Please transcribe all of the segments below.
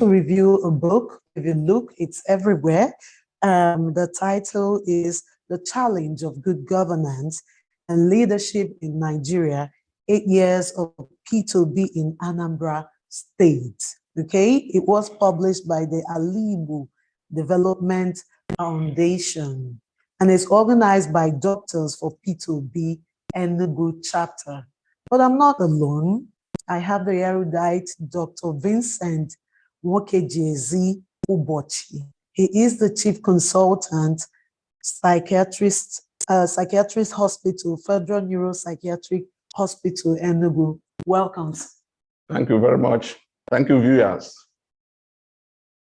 review a book. If you look, it's everywhere. The title is The Challenge of Good Governance and Leadership in Nigeria, 8 Years of P2B in Anambra State. Okay, it was published by the Alibu Development Foundation and it's organized by Doctors for P2B Enugu chapter. But I'm not alone. I have the erudite Dr. Vincent Nwokejezi Ubochi. He is the chief consultant, psychiatrist hospital, Federal Neuropsychiatric Hospital, Enugu. Welcome. Thank you very much. Thank you, viewers.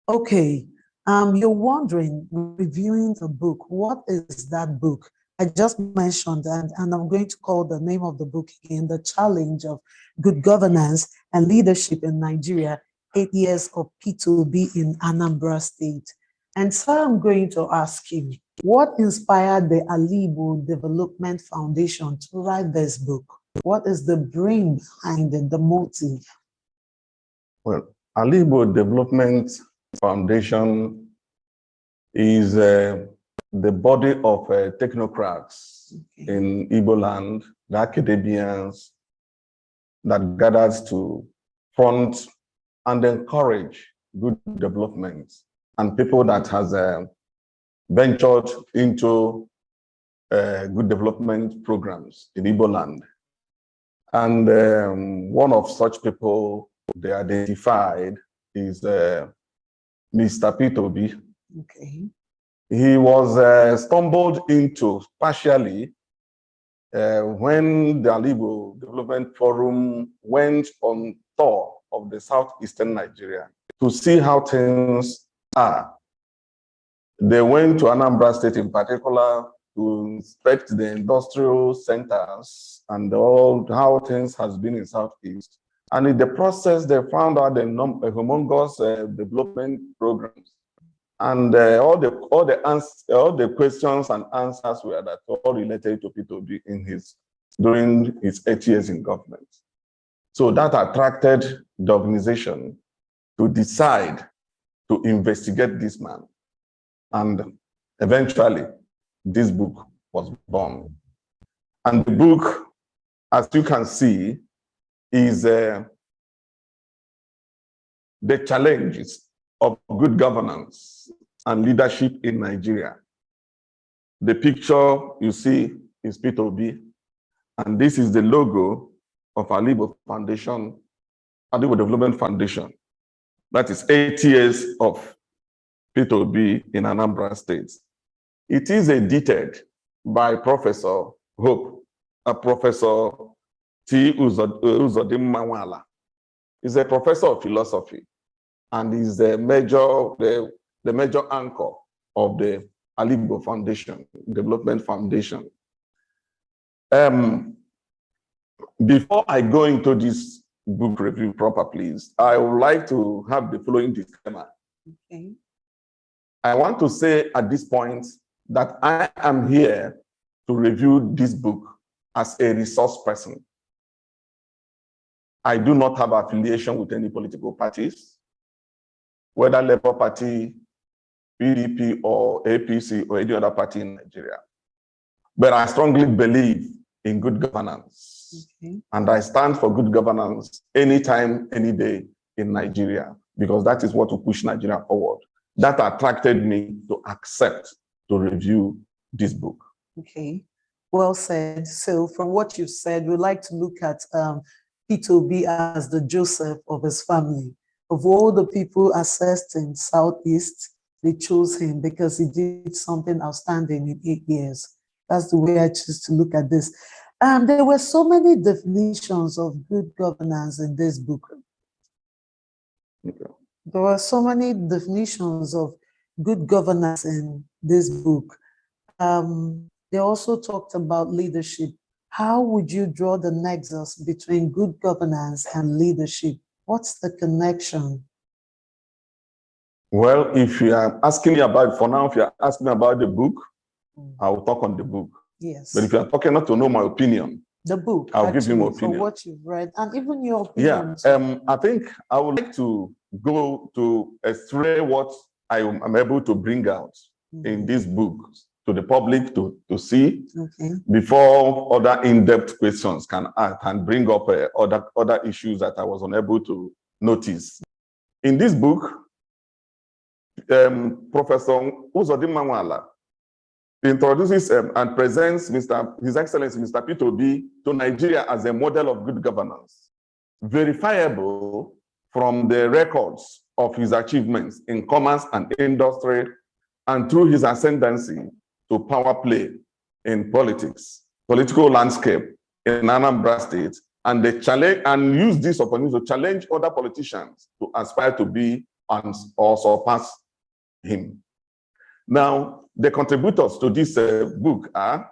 Okay, you're wondering, reviewing the book, what is that book? I just mentioned that, and I'm going to call the name of the book again, The Challenge of Good Governance and Leadership in Nigeria, 8 Years of P2B in Anambra State. And so I'm going to ask you, what inspired the Alibu Development Foundation to write this book? What is the brain behind it, the motive? Well, Alibu Development Foundation is the body of technocrats in Igbo land, the academians that gathers to fund and encourage good development, and people that has ventured into good development programs in Igbo land. And one of such people they identified is Mr. P2B. Okay. He was stumbled into partially when the Alibu Development Forum went on tour of the southeastern Nigeria to see how things are. They went to Anambra State in particular to inspect the industrial centers and all how things has been in Southeast. And in the process, they found out the humongous development programs. And all the questions and answers were that all related to P2B during his 8 years in government. So that attracted the organization to decide to investigate this man. And eventually, this book was born. And the book, as you can see, is the challenges of good governance and leadership in Nigeria. The picture you see is P2B, and this is the logo of Alibu Foundation, Alibu Development Foundation. That is 8 years of P2B in Anambra State. It is edited by Professor Hope, Professor T. Uzodimma. He's a professor of philosophy and is the major anchor of the Alibu Foundation, Development Foundation. Before I go into this book review proper, please, I would like to have the following disclaimer. Okay. I want to say at this point that I am here to review this book as a resource person. I do not have affiliation with any political parties, whether Labour Party, PDP, or APC, or any other party in Nigeria. But I strongly believe in good governance. Okay. And I stand for good governance anytime, any day in Nigeria, because that is what will push Nigeria forward. That attracted me to accept to review this book. Okay, well said. So from what you've said, we'd like to look at P2B as the Joseph of his family. Of all the people assessed in Southeast, they chose him because he did something outstanding in 8 years. That's the way I choose to look at this. There were so many definitions of good governance in this book. Okay. There were so many definitions of good governance in this book. They also talked about leadership. How would you draw the nexus between good governance and leadership? What's the connection? Well, if you are asking me about, for now, if you are asking me about the book, I will talk on the book. Yes. But if you are talking not to know my opinion, the book, I'll give you my opinion. For what you've read, and even your opinion. Yeah, I think I would like to go to extray what I am able to bring out in this book to the public to see before other in-depth questions can bring up other issues that I was unable to notice. In this book, Professor Uzodimma introduces and presents His Excellency Mr. Peter Obi to Nigeria as a model of good governance, verifiable from the records of his achievements in commerce and industry, and through his ascendancy to power play in political landscape in Anambra State, and they challenge and use this opportunity to challenge other politicians to aspire to be or surpass him. Now, the contributors to this book are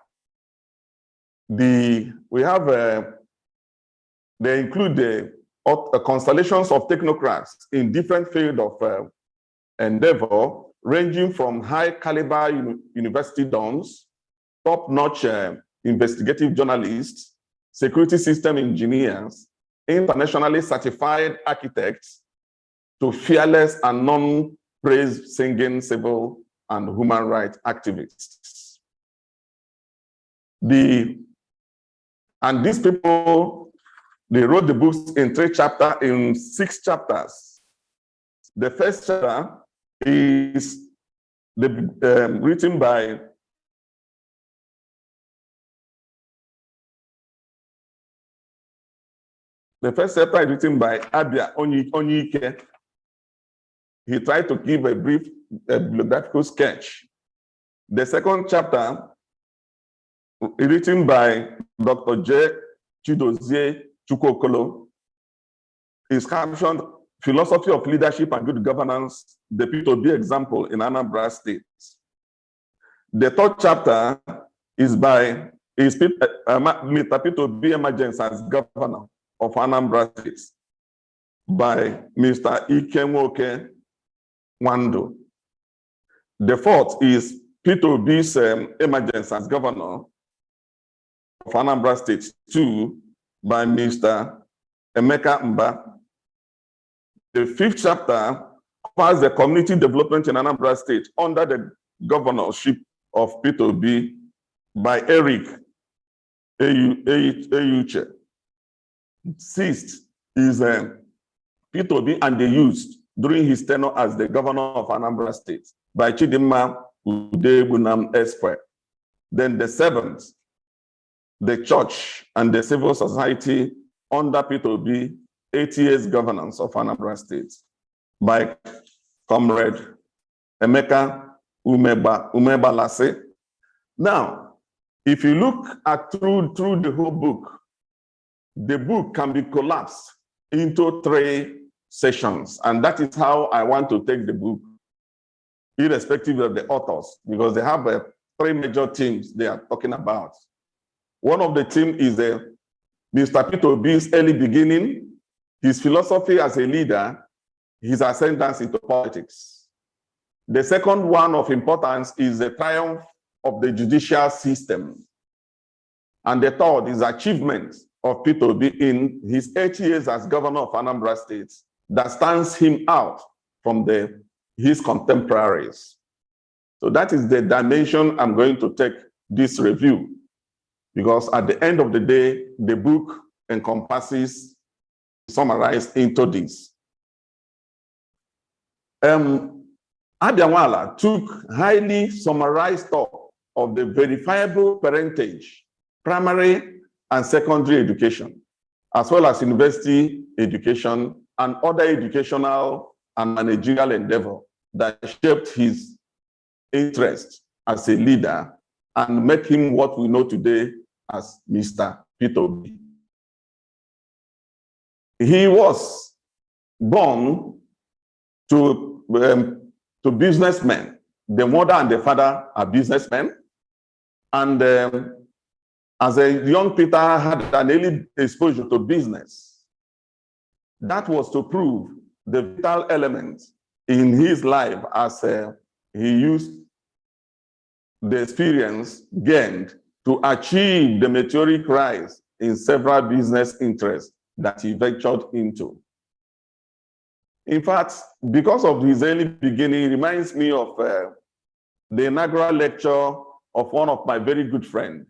they include the constellations of technocrats in different fields of endeavor, ranging from high caliber university dons, top-notch investigative journalists, security system engineers, internationally certified architects, to fearless and non-praise singing civil and human rights activists. And these people, they wrote the books in 6 chapters. The first chapter is written by Abia Onyike. He tried to give a brief bibliographical sketch. The second chapter, written by Dr. J. Chidozie Chukwokolo, is captioned Philosophy of Leadership and Good Governance, the Peter Obi Example in Anambra State. The third chapter is by Mr. Peter Obi Emergence as Governor of Anambra State by Mr. Ikemwoke Wando. The fourth is Peter Obi's emergence as governor of Anambra State 2 by Mr. Emeka Mba. The fifth chapter covers the community development in Anambra State under the governorship of Peter Obi by Eric Eyuche. Sixth is Peter Obi and the youth during his tenure as the governor of Anambra State by Chidinma Udebunam Esquire. Then the seventh, the church and the civil society under Peter Obi, 8 years governance of Anambra State by Comrade Emeka Umebalase. Now, if you look at through the whole book, the book can be collapsed into 3 sessions, and that is how I want to take the book, irrespective of the authors, because they have 3 major themes they are talking about. One of the themes is Mr. Peter Obi's early beginning, his philosophy as a leader, his ascendance into politics. The second one of importance is the triumph of the judicial system. And the third is achievement of Peter Obi in his 8 years as governor of Anambra State that stands him out from his contemporaries. So that is the dimension I'm going to take this review, because at the end of the day, the book encompasses, summarized into this. Abianwala took highly summarized stock of the verifiable parentage, primary and secondary education, as well as university education and other educational and managerial endeavor that shaped his interest as a leader and make him what we know today as Mr. Peter Obi. He was born to businessmen. The mother and the father are businessmen. And as a young Peter had an early exposure to business. That was to prove the vital element in his life as he used the experience gained to achieve the meteoric rise in several business interests that he ventured into. In fact, because of his early beginning, it reminds me of the inaugural lecture of one of my very good friends,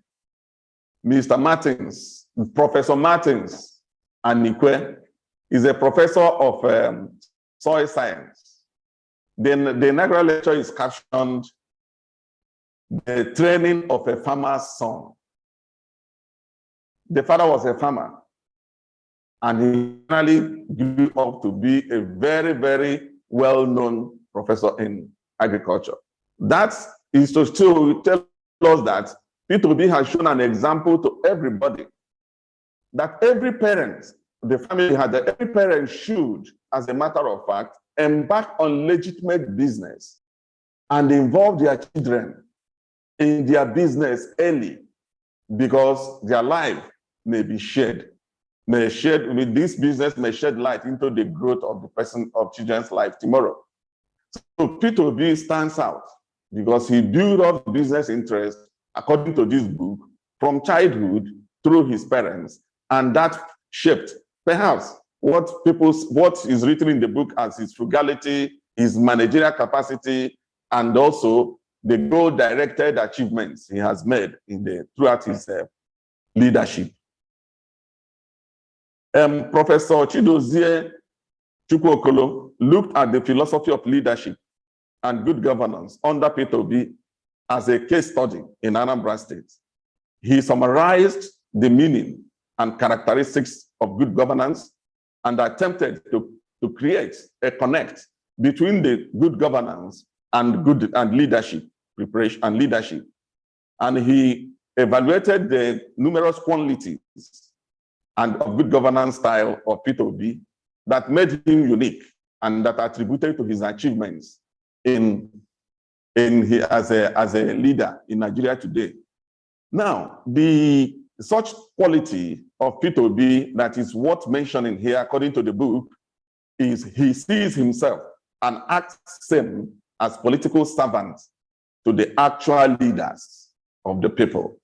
Mr. Martins, Professor Martins Anikwe, is a professor of soil science. Then the inaugural lecture is captioned "The Training of a Farmer's Son." The father was a farmer, and he finally grew up to be a very, very well-known professor in agriculture. That is to still tell us that P2B has shown an example to everybody that every parent, the family had, that every parent should, as a matter of fact, embark on legitimate business and involve their children in their business early, because their life may be shared. This business may shed light into the growth of children's life tomorrow. So P2B stands out because he built up business interest, according to this book, from childhood through his parents, and that shaped perhaps what is written in the book as his frugality, his managerial capacity, and also the goal-directed achievements he has made throughout his leadership. Professor Chidozie Chukwokolo looked at the philosophy of leadership and good governance under P2B as a case study in Anambra State. He summarized the meaning and characteristics of good governance and attempted to create a connect between the good governance and leadership preparation and leadership. And he evaluated the numerous qualities and of good governance style of P2B that made him unique and that attributed to his achievements as a leader in Nigeria today. Now, such quality of P2B that is worth mentioning here, according to the book, is he sees himself and acts same as political servants to the actual leaders of the people.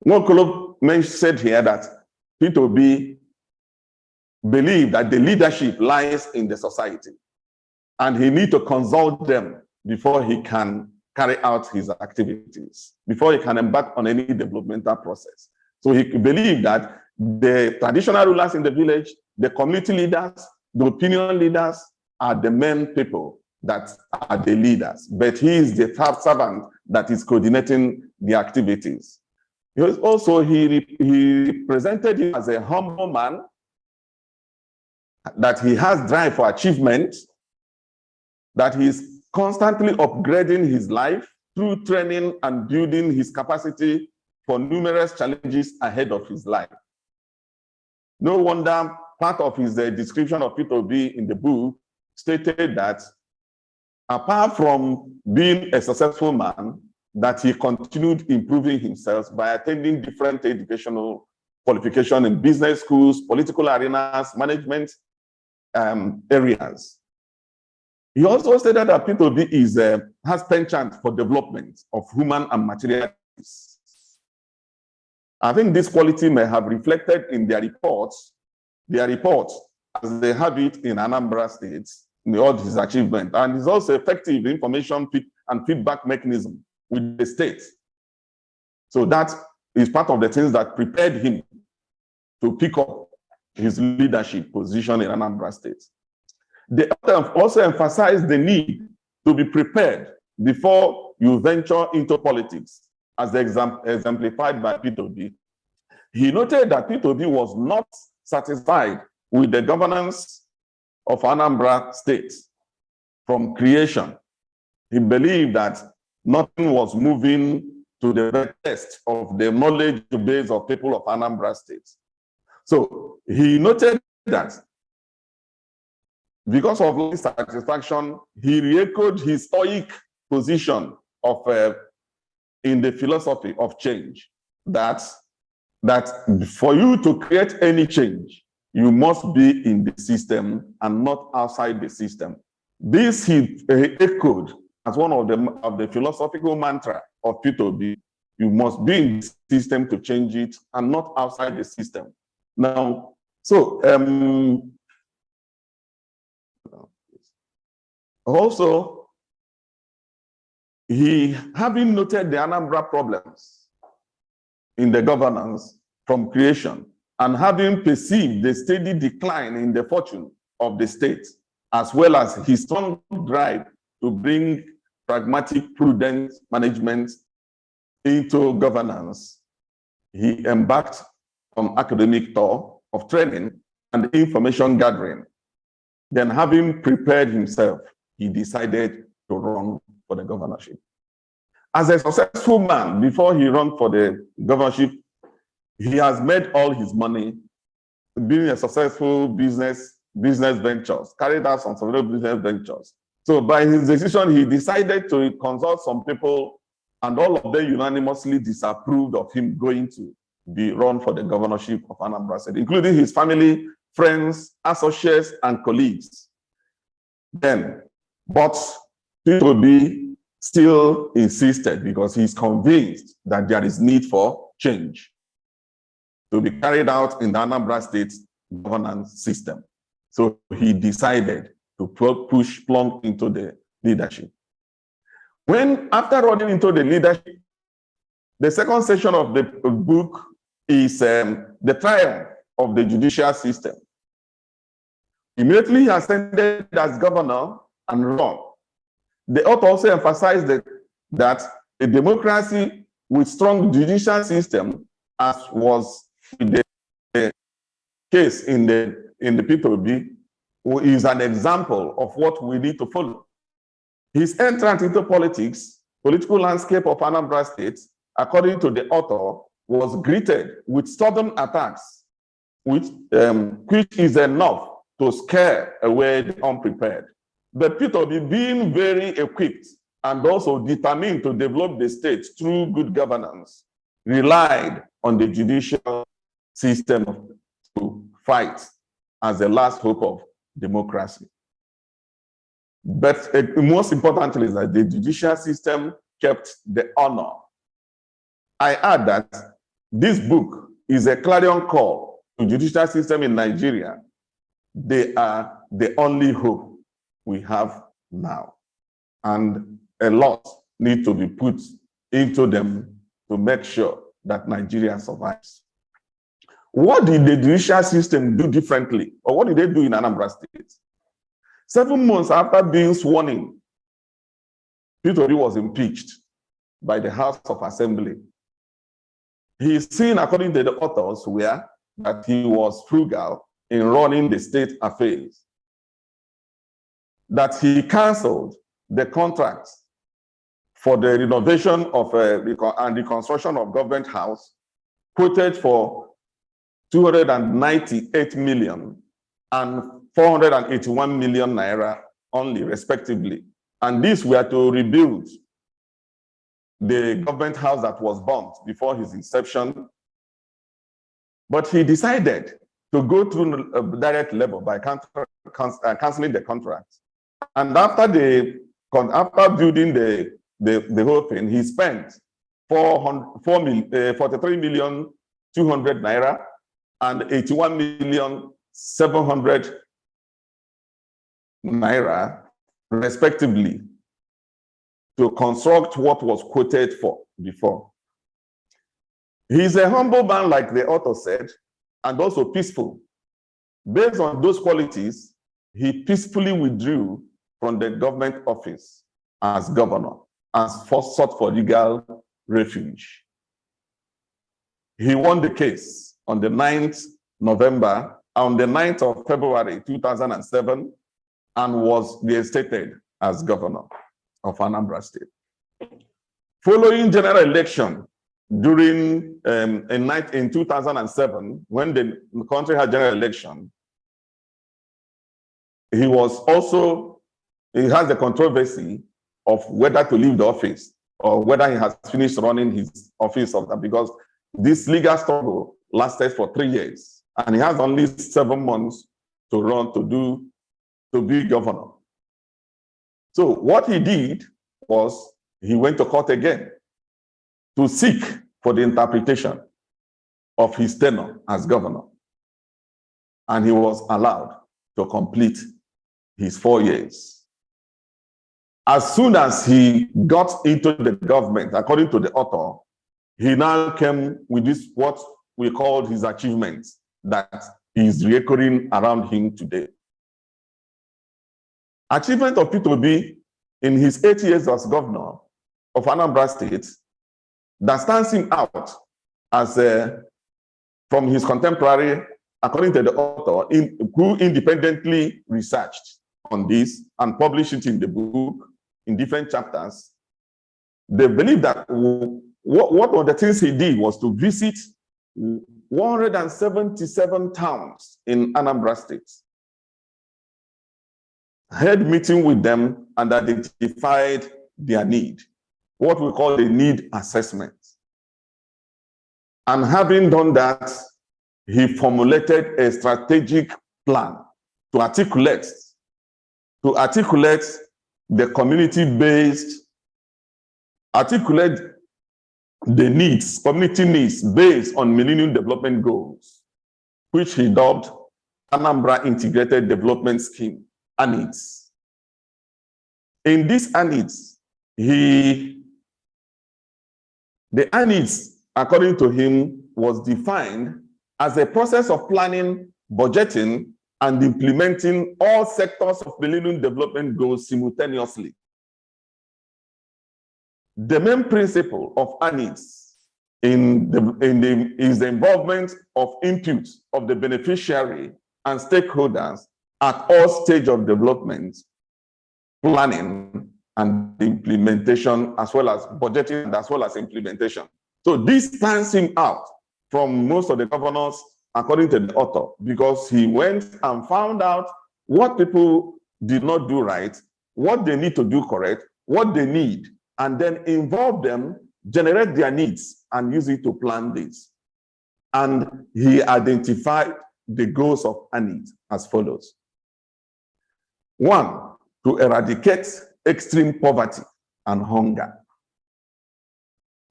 Nwokolo said here that P2B believed that the leadership lies in the society, and he needs to consult them before he can carry out his activities, before he can embark on any developmental process. So he believed that the traditional rulers in the village, the community leaders, the opinion leaders are the main people that are the leaders, but he is the third servant that is coordinating the activities. He presented him as a humble man, that he has drive for achievement, that he is constantly upgrading his life through training and building his capacity for numerous challenges ahead of his life. No wonder part of his description of P2B in the book stated that apart from being a successful man, that he continued improving himself by attending different educational qualifications in business schools, political arenas, management areas. He also stated that P2B has penchant for development of human and material things. I think this quality may have reflected in their reports as they have it in Anambra State, in all his achievement, and is also effective information and feedback mechanism with the state. So that is part of the things that prepared him to pick up his leadership position in Anambra State. They also emphasized the need to be prepared before you venture into politics, as exemplified by P2B. He noted that P2B was not satisfied with the governance of Anambra State from creation. He believed that nothing was moving to the test of the knowledge base of people of Anambra State. So he noted that because of his satisfaction, he re-echoed his stoic position of in the philosophy of change, that for you to create any change, you must be in the system and not outside the system. This he echoed as one of the philosophical mantra of P2B. You must be in the system to change it and not outside the system. Now, so Also, he, having noted the Anambra problems in the governance from creation, and having perceived the steady decline in the fortune of the state, as well as his strong drive to bring pragmatic, prudent management into governance, he embarked on academic tour of training and information gathering. Then, having prepared himself, he decided to run for the governorship. As a successful man, before he ran for the governorship, he has made all his money being a successful business ventures, carried out some several business ventures. So by his decision, he decided to consult some people, and all of them unanimously disapproved of him going to be run for the governorship of Anambra State, including his family, friends, associates, and colleagues. Then, but P2B still insisted, because he's convinced that there is need for change to be carried out in the Anambra State governance system. So he decided to plunge into the leadership. When, after running into the leadership, the second section of the book is the triumph of the judicial system. Immediately he ascended as governor and run. The author also emphasized that a democracy with strong judicial system, as was the case in the P2B, is an example of what we need to follow. His entrance into political landscape of Anambra State, according to the author, was greeted with stubborn attacks, which is enough to scare away the unprepared. But P2B, being very equipped and also determined to develop the state through good governance, relied on the judicial system to fight as the last hope of democracy. But most importantly is that the judicial system kept the honor. I add that this book is a clarion call to the judicial system in Nigeria. They are the only hope we have now. And a lot need to be put into them to make sure that Nigeria survives. What did the judicial system do differently? Or what did they do in Anambra State? 7 months after being sworn in, P2B was impeached by the House of Assembly. He is seen, according to the authors, that he was frugal in running the state affairs, that he canceled the contracts for the renovation of and the construction of government house, quoted for 298 million and 481 million naira only, respectively. And these were to rebuild the government house that was burnt before his inception. But he decided to go through direct labor by canceling the contract. And after building the whole thing, he spent 43 million 200 naira and 81 million 700 naira, respectively, to construct what was quoted for before. He's a humble man, like the author said, and also peaceful. Based on those qualities, he peacefully withdrew from the government office as governor and sought for legal refuge. He won the case on the 9th of February 2007, and was reinstated as governor of Anambra State. Following general election during in 2007, when the country had general election, he has the controversy of whether to leave the office or whether he has finished running his office, because this legal struggle lasted for 3 years, and he has only 7 months to run to be governor. So what he did was he went to court again to seek for the interpretation of his tenure as governor. And he was allowed to complete his 4 years. As soon as he got into the government, according to the author, he now came with this, what we call his achievements that is recurring around him today. Achievement of P2B in his 8 years as governor of Anambra State that stands him out as from his contemporary, according to the author, who independently researched on this and published it in the book in different chapters. They believe that what were the things he did was to visit 177 towns in Anambra State, had meeting with them and identified their need, what we call the need assessment. And having done that, he formulated a strategic plan to articulate the community-based, articulate the needs, community needs based on Millennium Development Goals, which he dubbed Anambra Integrated Development Scheme, ANIDS. In this ANIDS, the ANIDS, according to him, was defined as a process of planning, budgeting, and implementing all sectors of Millennium Development Goals simultaneously. The main principle of ANIDS is the involvement of input of the beneficiary and stakeholders at all stages of development, planning, and implementation, as well as budgeting, as well as implementation. So this stands him out from most of the governors, according to the author, because he went and found out what people did not do right, what they need to do correct, what they need, and then involve them, generate their needs, and use it to plan this. And he identified the goals of ANID as follows. 1, to eradicate extreme poverty and hunger.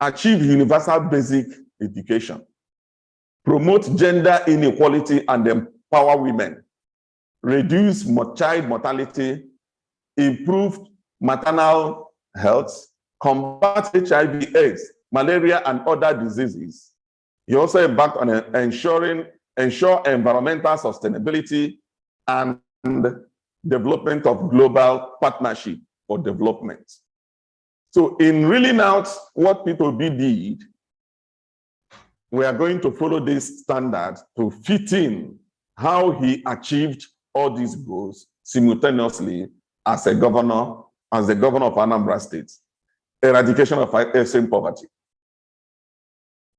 Achieve universal basic education. Promote gender inequality and empower women. Reduce child mortality. Improve maternal health. Combat HIV/AIDS, malaria, and other diseases. He also embarked on ensure environmental sustainability and development of global partnership for development. So in reeling out what P2B did, we are going to follow this standard to fit in how he achieved all these goals simultaneously as a governor, as the governor of Anambra State. Eradication of extreme poverty.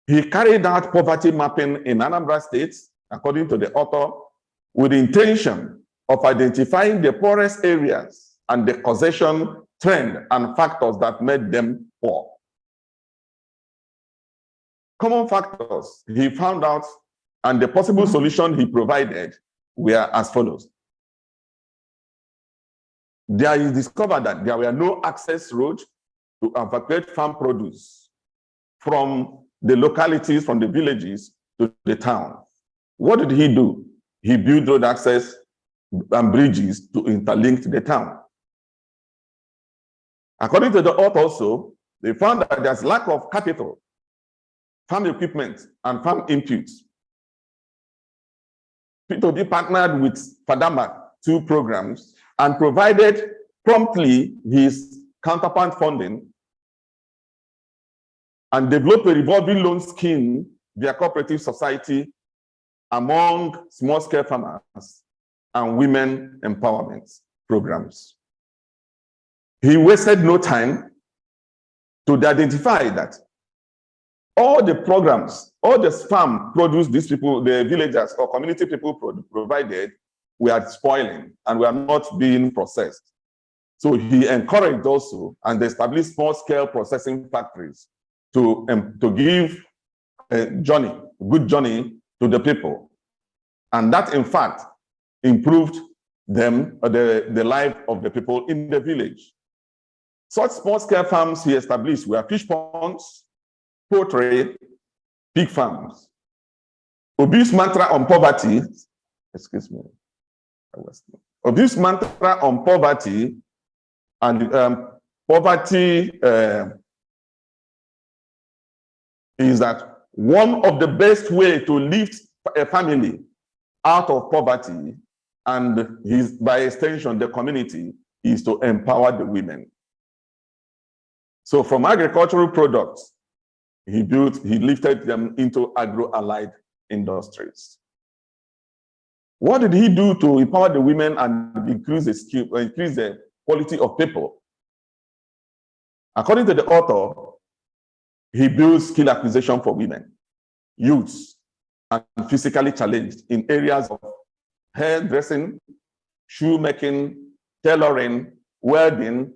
He carried out poverty mapping in Anambra State, according to the author, with the intention of identifying the poorest areas and the causation trend and factors that made them poor. Common factors he found out and the possible solution he provided were as follows. There he discovered that there were no access roads to evacuate farm produce from the localities, from the villages to the town. What did he do? He built road access and bridges to interlink the town. According to the author also, they found that there's lack of capital, farm equipment, and farm inputs. P2B partnered with FADAMA 2 programs and provided promptly his counterpart funding and developed a revolving loan scheme via cooperative society among small-scale farmers and women empowerment programs. He wasted no time to identify that all the programs, all the farm produce these people, the villagers or community people provided, were spoiling and were not being processed. So he encouraged also and established small-scale processing factories to give a good journey to the people. And that, in fact, improved them, the life of the people in the village. Such small-scale farms he established were fish ponds, poultry, pig farms. Obi's mantra on poverty, excuse me, Obi's mantra on poverty And poverty is that one of the best way to lift a family out of poverty, and by extension the community, is to empower the women. So from agricultural products, he lifted them into agro-allied industries. What did he do to empower the women and increase the quality of people? According to the author, he built skill acquisition for women, youths, and physically challenged in areas of hairdressing, shoemaking, tailoring, welding,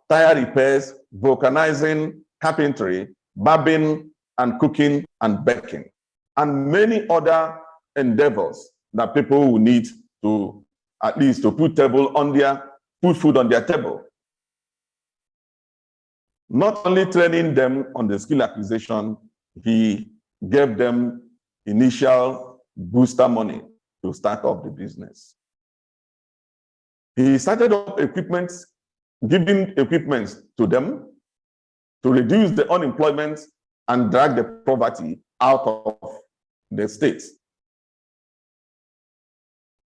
tire repairs, vulcanizing, carpentry, barbing, and cooking and baking, and many other endeavors that people will need to at least to put food on their table. Not only training them on the skill acquisition, he gave them initial booster money to start up the business. He started up giving equipment to them to reduce the unemployment and drag the poverty out of the state.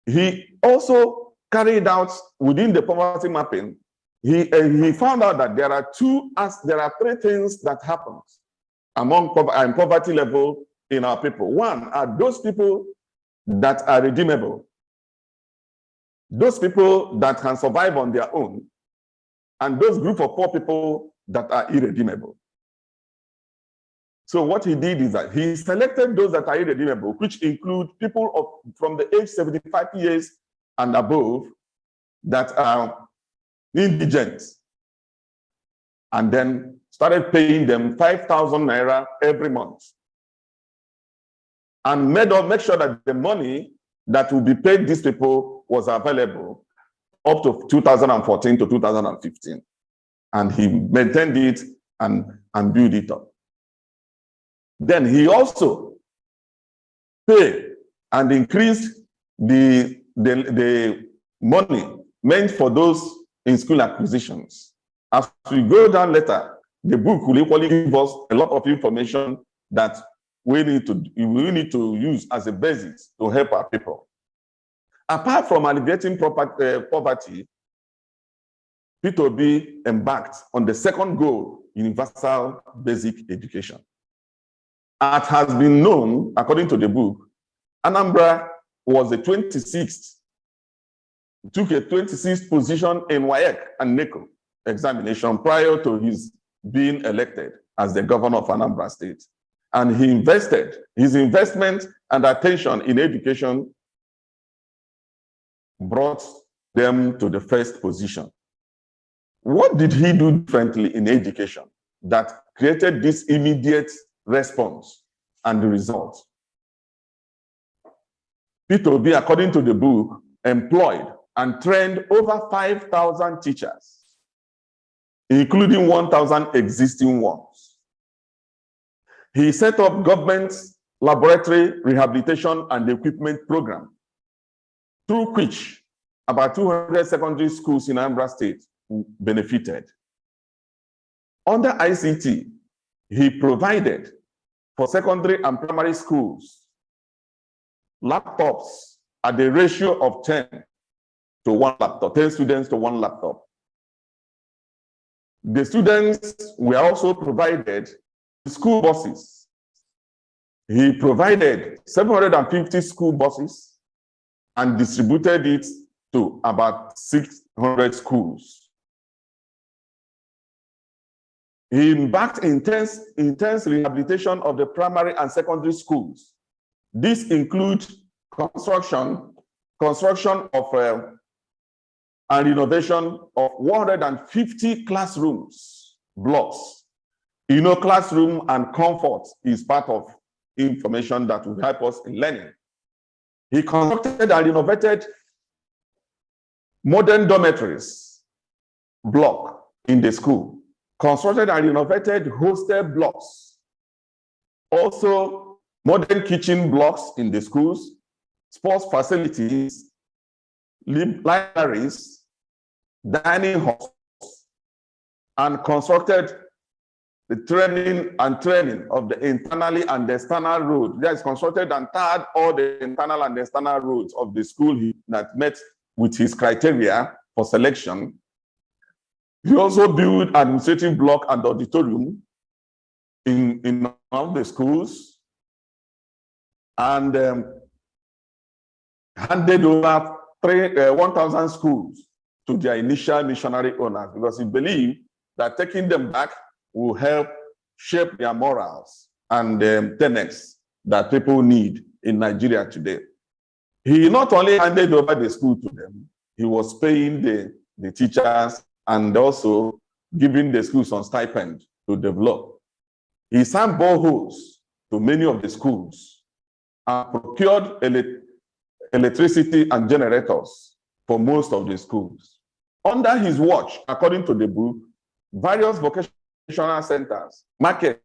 He also carried out, within the poverty mapping, he found out that there are three things that happen among poverty level in our people. One are those people that are redeemable, those people that can survive on their own, and those group of poor people that are irredeemable. So what he did is that he selected those that are irredeemable, which include people from the age 75 years and above that are indigent, and then started paying them 5,000 naira every month, and make sure that the money that will be paid these people was available up to 2014 to 2015. And he maintained it and built it up. Then he also paid and increased the money meant for those in school acquisitions. As we go down later, the book will equally give us a lot of information that we need to use as a basis to help our people. Apart from alleviating poverty, P2B embarked on the second goal, universal basic education. As has been known, according to the book, Anambra was the 26th, took a 26th position in WAEC and NECO examination prior to his being elected as the governor of Anambra State. And his investment and attention in education brought them to the first position. What did he do differently in education that created this immediate response and the result? P2B, according to the book, employed and trained over 5,000 teachers, including 1,000 existing ones. He set up government's laboratory rehabilitation and equipment program, through which about 200 secondary schools in Anambra State benefited. Under ICT, he provided for secondary and primary schools laptops at the ratio of 10 to 1 laptop, 10 students to 1 laptop. The students were also provided school buses. He provided 750 school buses and distributed it to about 600 schools. He embarked in intense rehabilitation of the primary and secondary schools. This includes construction of and renovation of 150 classrooms blocks. You know, classroom and comfort is part of information that will help us in learning. He constructed and renovated modern dormitories block in the school, constructed and renovated hostel blocks, also modern kitchen blocks in the schools, sports facilities, libraries, dining halls, and constructed the training of the internally and external road. He has constructed and tarred all the internal and external roads of the school that met with his criteria for selection. He also built administrative block and auditorium in all the schools, and handed over 1,000 schools to their initial missionary owners, because he believed that taking them back will help shape their morals and tenets that people need in Nigeria today. He not only handed over the school to them, he was paying the teachers and also giving the schools some stipend to develop. He sank boreholes to many of the schools and procured electricity and generators for most of the schools. Under his watch, according to the book, various vocational centers, markets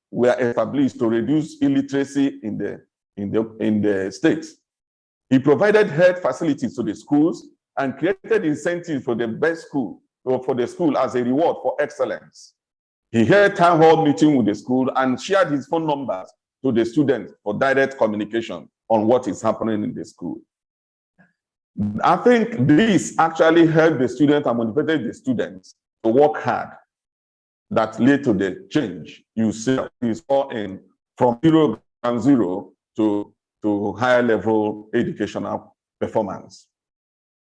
were established to reduce illiteracy in the states. He provided health facilities to the schools and created incentives for the best school, or for the school as a reward for excellence. He held town hall meetings with the school and shared his phone numbers to the students for direct communication on what is happening in the school. I think this actually helped the students and motivated the students to work hard. That led to the change you saw in from zero to higher level educational performance.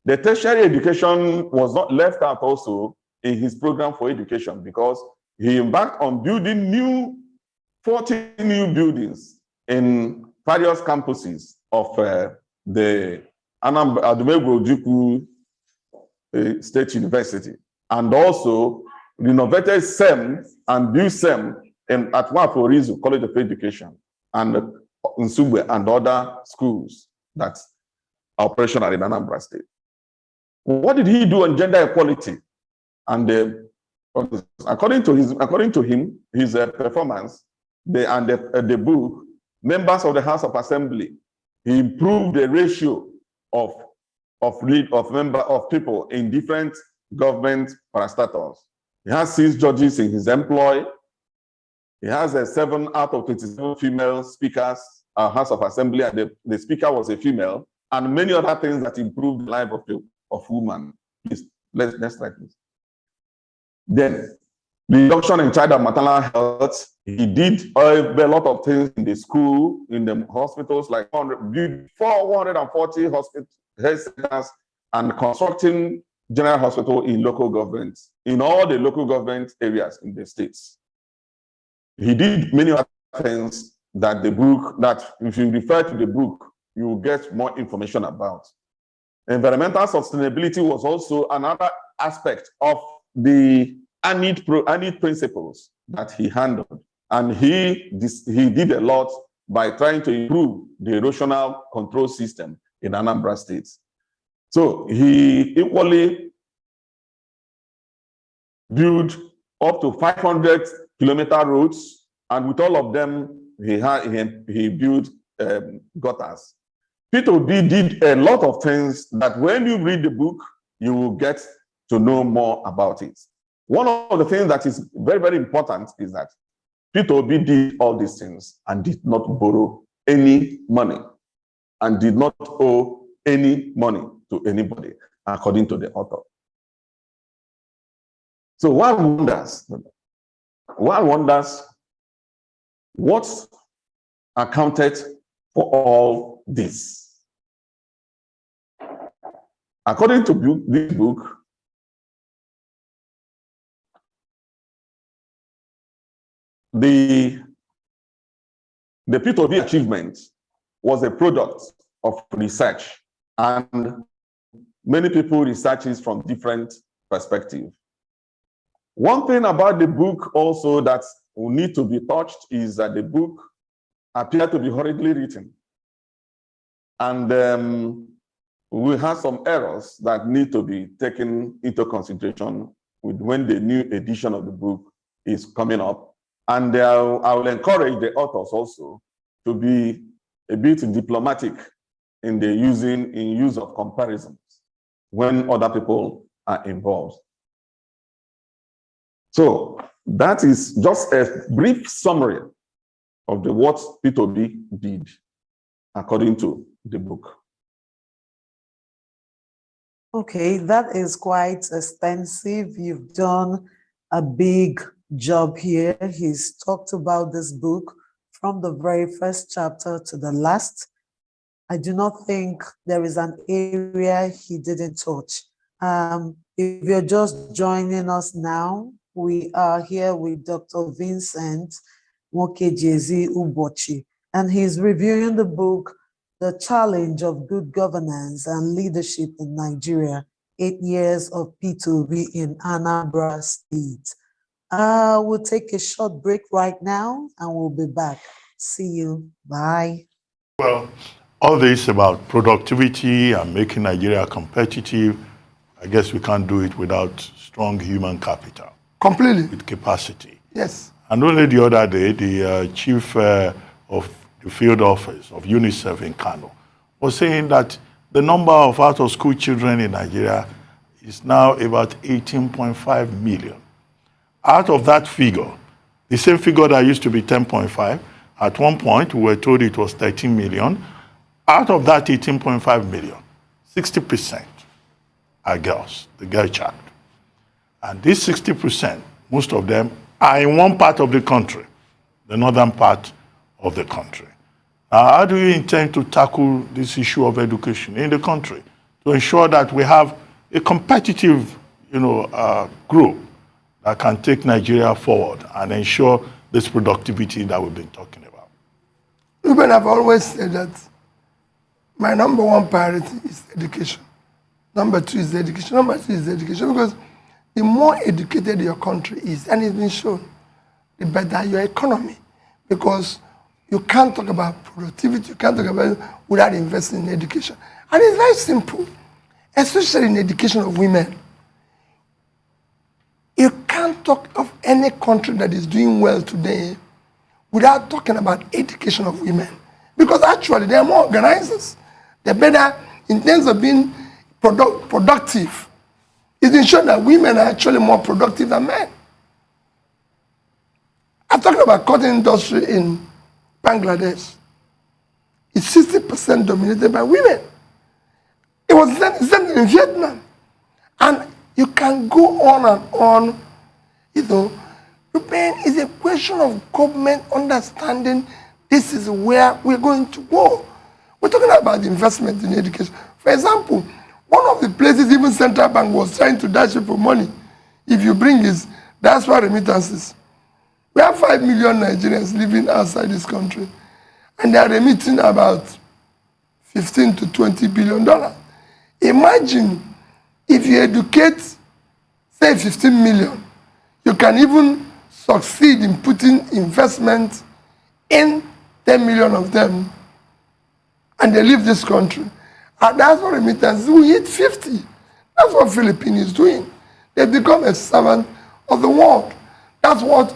The tertiary education was not left out also in his program for education, because he embarked on building 40 new buildings in various campuses of the Anambra State University, and also renovated SEM and built SEM at Waforizu College of Education and Nsugbe and other schools that are operational in Anambra State. What did he do on gender equality? And according to him, his performance, the book, members of the House of Assembly, he improved the ratio of people in different government parastatals. He has 6 judges in his employ. He has 7 out of 27 female speakers, House of Assembly, and the speaker was a female, and many other things that improved the life of women. Please, next slide, please. Then, reduction in child and maternal health. He did a lot of things in the school, in the hospitals, like 440 hospital health centers, and constructing general hospital in local governments, in all the local government areas in the states. He did many other things that the book, that if you refer to the book, you will get more information about. Environmental sustainability was also another aspect of the ANID principles that he handled. And he did a lot by trying to improve the erosional control system in Anambra State. So he equally built up to 500-kilometer roads, and with all of them, he built gutters. P2B did a lot of things that when you read the book, you will get to know more about it. One of the things that is very, very important is that P2B did all these things and did not borrow any money and did not owe any money to anybody, according to the author. So one wonders what accounted for all this. According to this book, the P2B achievement was a product of research, and many people research it from different perspectives. One thing about the book also that will need to be touched is that the book appeared to be hurriedly written. And we have some errors that need to be taken into consideration when the new edition of the book is coming up. And I will encourage the authors also to be a bit diplomatic in the use of comparisons when other people are involved. So that is just a brief summary of what P2B did according to the book. Okay, that is quite extensive. You've done a big job here. He's talked about this book from the very first chapter to the last. I do not think there is an area he didn't touch. If you're just joining us now, we are here with Dr. Vincent Nwokejezi Ubochi, and he's reviewing the book, The Challenge of Good Governance and Leadership in Nigeria, 8 Years of P2B in Anambra State. We'll take a short break right now and we'll be back. See you. Bye. Well, all this about productivity and making Nigeria competitive, I guess we can't do it without strong human capital. Completely. With capacity. Yes. And only the other day, the chief of the field office of UNICEF in Kano was saying that the number of out-of-school children in Nigeria is now about 18.5 million. Out of that figure, the same figure that used to be 10.5, at one point we were told it was 13 million. Out of that 18.5 million, 60% are girls, the girl child. And these 60%, most of them are in one part of the country, the northern part of the country. Now, how do you intend to tackle this issue of education in the country to ensure that we have a competitive, group that can take Nigeria forward and ensure this productivity that we've been talking about? Ruben, I've always said that my number one priority is education. Number two is education. Number three is education, because the more educated your country is, and it's been shown, the better your economy. Because you can't talk about productivity, you can't talk about it without investing in education. And it's very simple, especially in education of women. You can't talk of any country that is doing well today without talking about education of women. Because actually, they are more organizers. They're better in terms of being productive. It's been shown that women are actually more productive than men. I'm talking about cotton industry in Bangladesh. It's 60% dominated by women. It was the same in Vietnam. And you can go on and on. It's a question of government understanding this is where we're going to go. We're talking about investment in education. For example, one of the places even Central Bank was trying to dash people money, if you bring is diaspora remittances. We have 5 million Nigerians living outside this country, and they are remitting about $15 to $20 billion. Imagine if you educate, say, 15 million, you can even succeed in putting investment in 10 million of them, and they leave this country. And that's what remittances will hit 50. That's what Philippines is doing. They become a servant of the world. That's what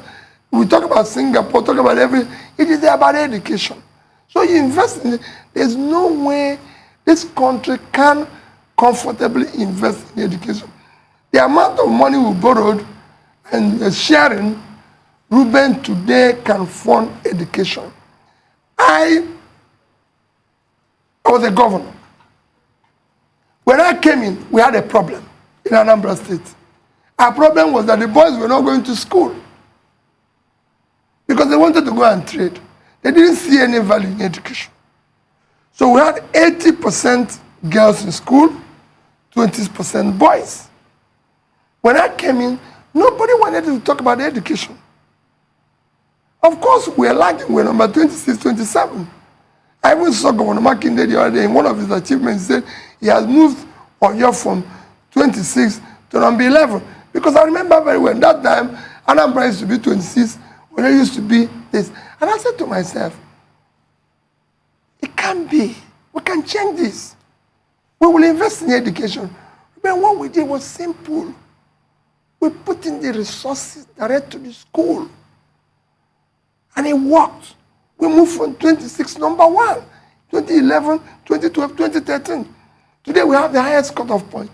we talk about Singapore, talk about everything. It is about education. So you invest in it. There's no way this country can comfortably invest in education. The amount of money we borrowed and sharing, Ruben today can fund education. I was a governor. When I came in, we had a problem in Anambra State. Our problem was that the boys were not going to school because they wanted to go and trade. They didn't see any value in education. So we had 80% girls in school, 20% boys. When I came in, nobody wanted to talk about education. Of course, we are lagging. We're number 26, 27. I even saw Governor Makinde the other day in one of his achievements. He said he has moved Oyo from 26 to number 11. Because I remember very well, that time, Anambra used to be 26, Oyo used to be this. And I said to myself, it can't be. We can change this. We will invest in education. But what we did was simple. We put in the resources direct to the school. And it worked. We moved from 26, number 1, 2011, 2012, 2013. Today we have the highest cutoff point.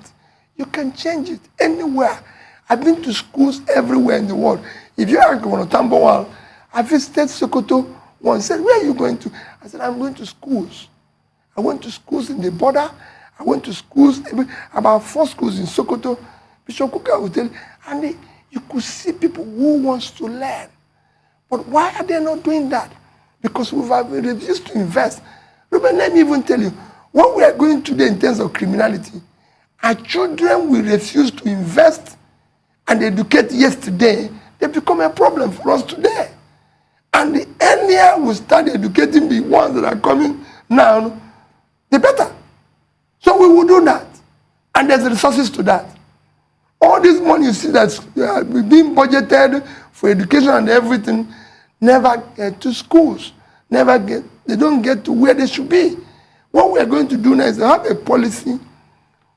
You can change it anywhere. I've been to schools everywhere in the world. If you ask one of Tambowal, I visited Sokoto once. Said, where are you going to? I said, I'm going to schools. I went to schools in the border. I went to schools, about 4 schools in Sokoto. Bishop Kuka would tell, and you could see people who wants to learn. But why are they not doing that? Because we've refused to invest. Ruben, let me even tell you, what we are going today in terms of criminality, our children will refuse to invest and educate yesterday, they become a problem for us today. And the earlier we start educating the ones that are coming now, the better. So we will do that. And there's resources to that. All this money you see that's being budgeted for education and everything never get to schools. They don't get to where they should be. What we are going to do now is have a policy.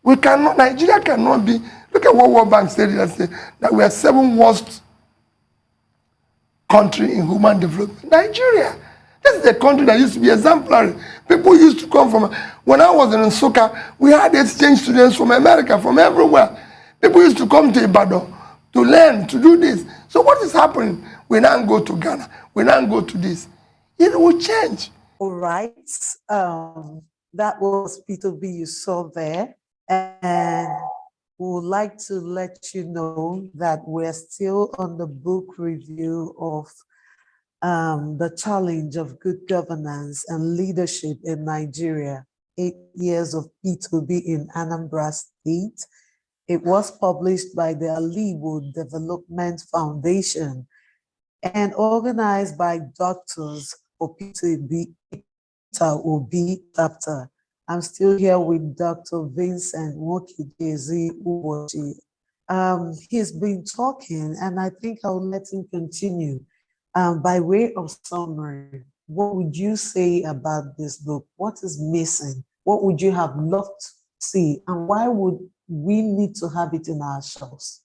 Nigeria cannot be, look at what World Bank said yesterday, that we are 7th worst country in human development. Nigeria. This is a country that used to be exemplary. People used to come from, when I was in Nsukka, we had exchange students from America, from everywhere. People used to come to Ibadan to learn, to do this. So what is happening? We now go to Ghana. We now go to this. It will change. All right. That was P2B you saw there. And we would like to let you know that we're still on the book review of The Challenge of Good Governance and Leadership in Nigeria, 8 years of P2B in Anambra State. It was published by the Aliwo Development Foundation and organized by doctors for P2B Obi chapter. I'm still here with Dr. Vincent Nwokidezi Uwochi. He's been talking, and I think I'll let him continue. By way of summary, what would you say about this book? What is missing? What would you have loved to see? And why would we need to have it in our shelves?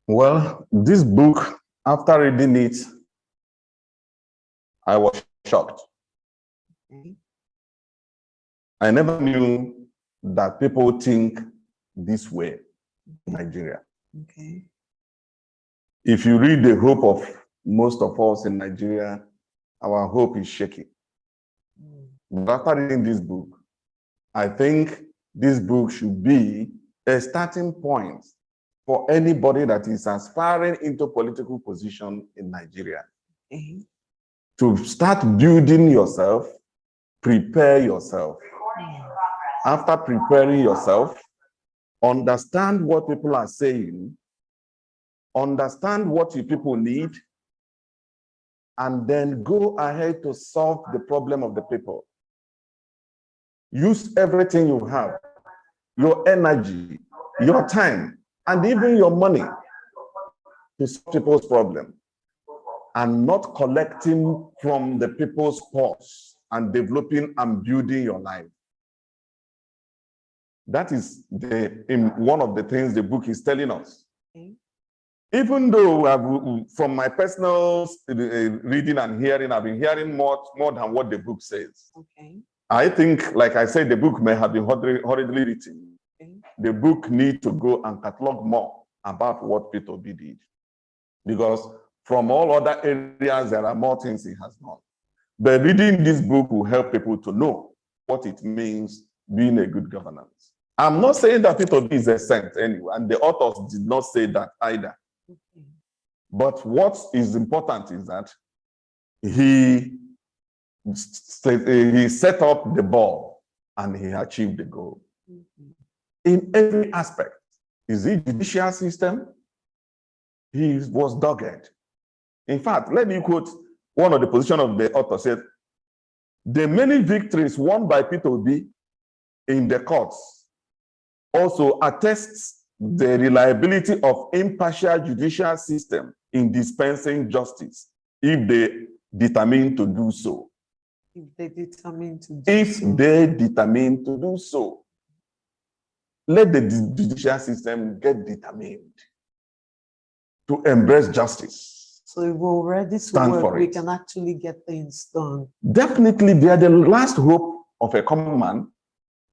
Well, this book, after reading it, I was shocked. Okay. I never knew that people think this way in Nigeria. Okay. If you read the hope of most of us in Nigeria, our hope is shaky. But after reading this book, I think this book should be a starting point for anybody that is aspiring into political position in Nigeria. Okay. To start building yourself, prepare yourself. After preparing yourself, understand what people are saying, understand what your people need, and then go ahead to solve the problem of the people. Use everything you have, your energy, your time, and even your money to solve people's problem, and not collecting from the people's purse and developing and building your life. That is one of the things the book is telling us. Okay. Even though from my personal reading and hearing, I've been hearing more than what the book says. Okay. I think, like I said, the book may have been hurriedly written. Okay. The book needs to go and catalog more about what P2B did. Because from all other areas, there are more things he has done. But reading this book will help people to know what it means being a good governance. I'm not saying that P2B is a saint anyway, and the authors did not say that either. Okay. But what is important is that he set up the ball and he achieved the goal. In every aspect. Is it judicial system? He was dogged. In fact, let me quote one of the position of the author said, the many victories won by P2B in the courts also attests the reliability of impartial judicial system in dispensing justice if they determine to do so. If they determine to do If so. they determine to do so. Let the judicial system get determined to embrace justice. So if we're ready to Stand work, for we it. can actually get things done. Definitely, they are the last hope of a common man.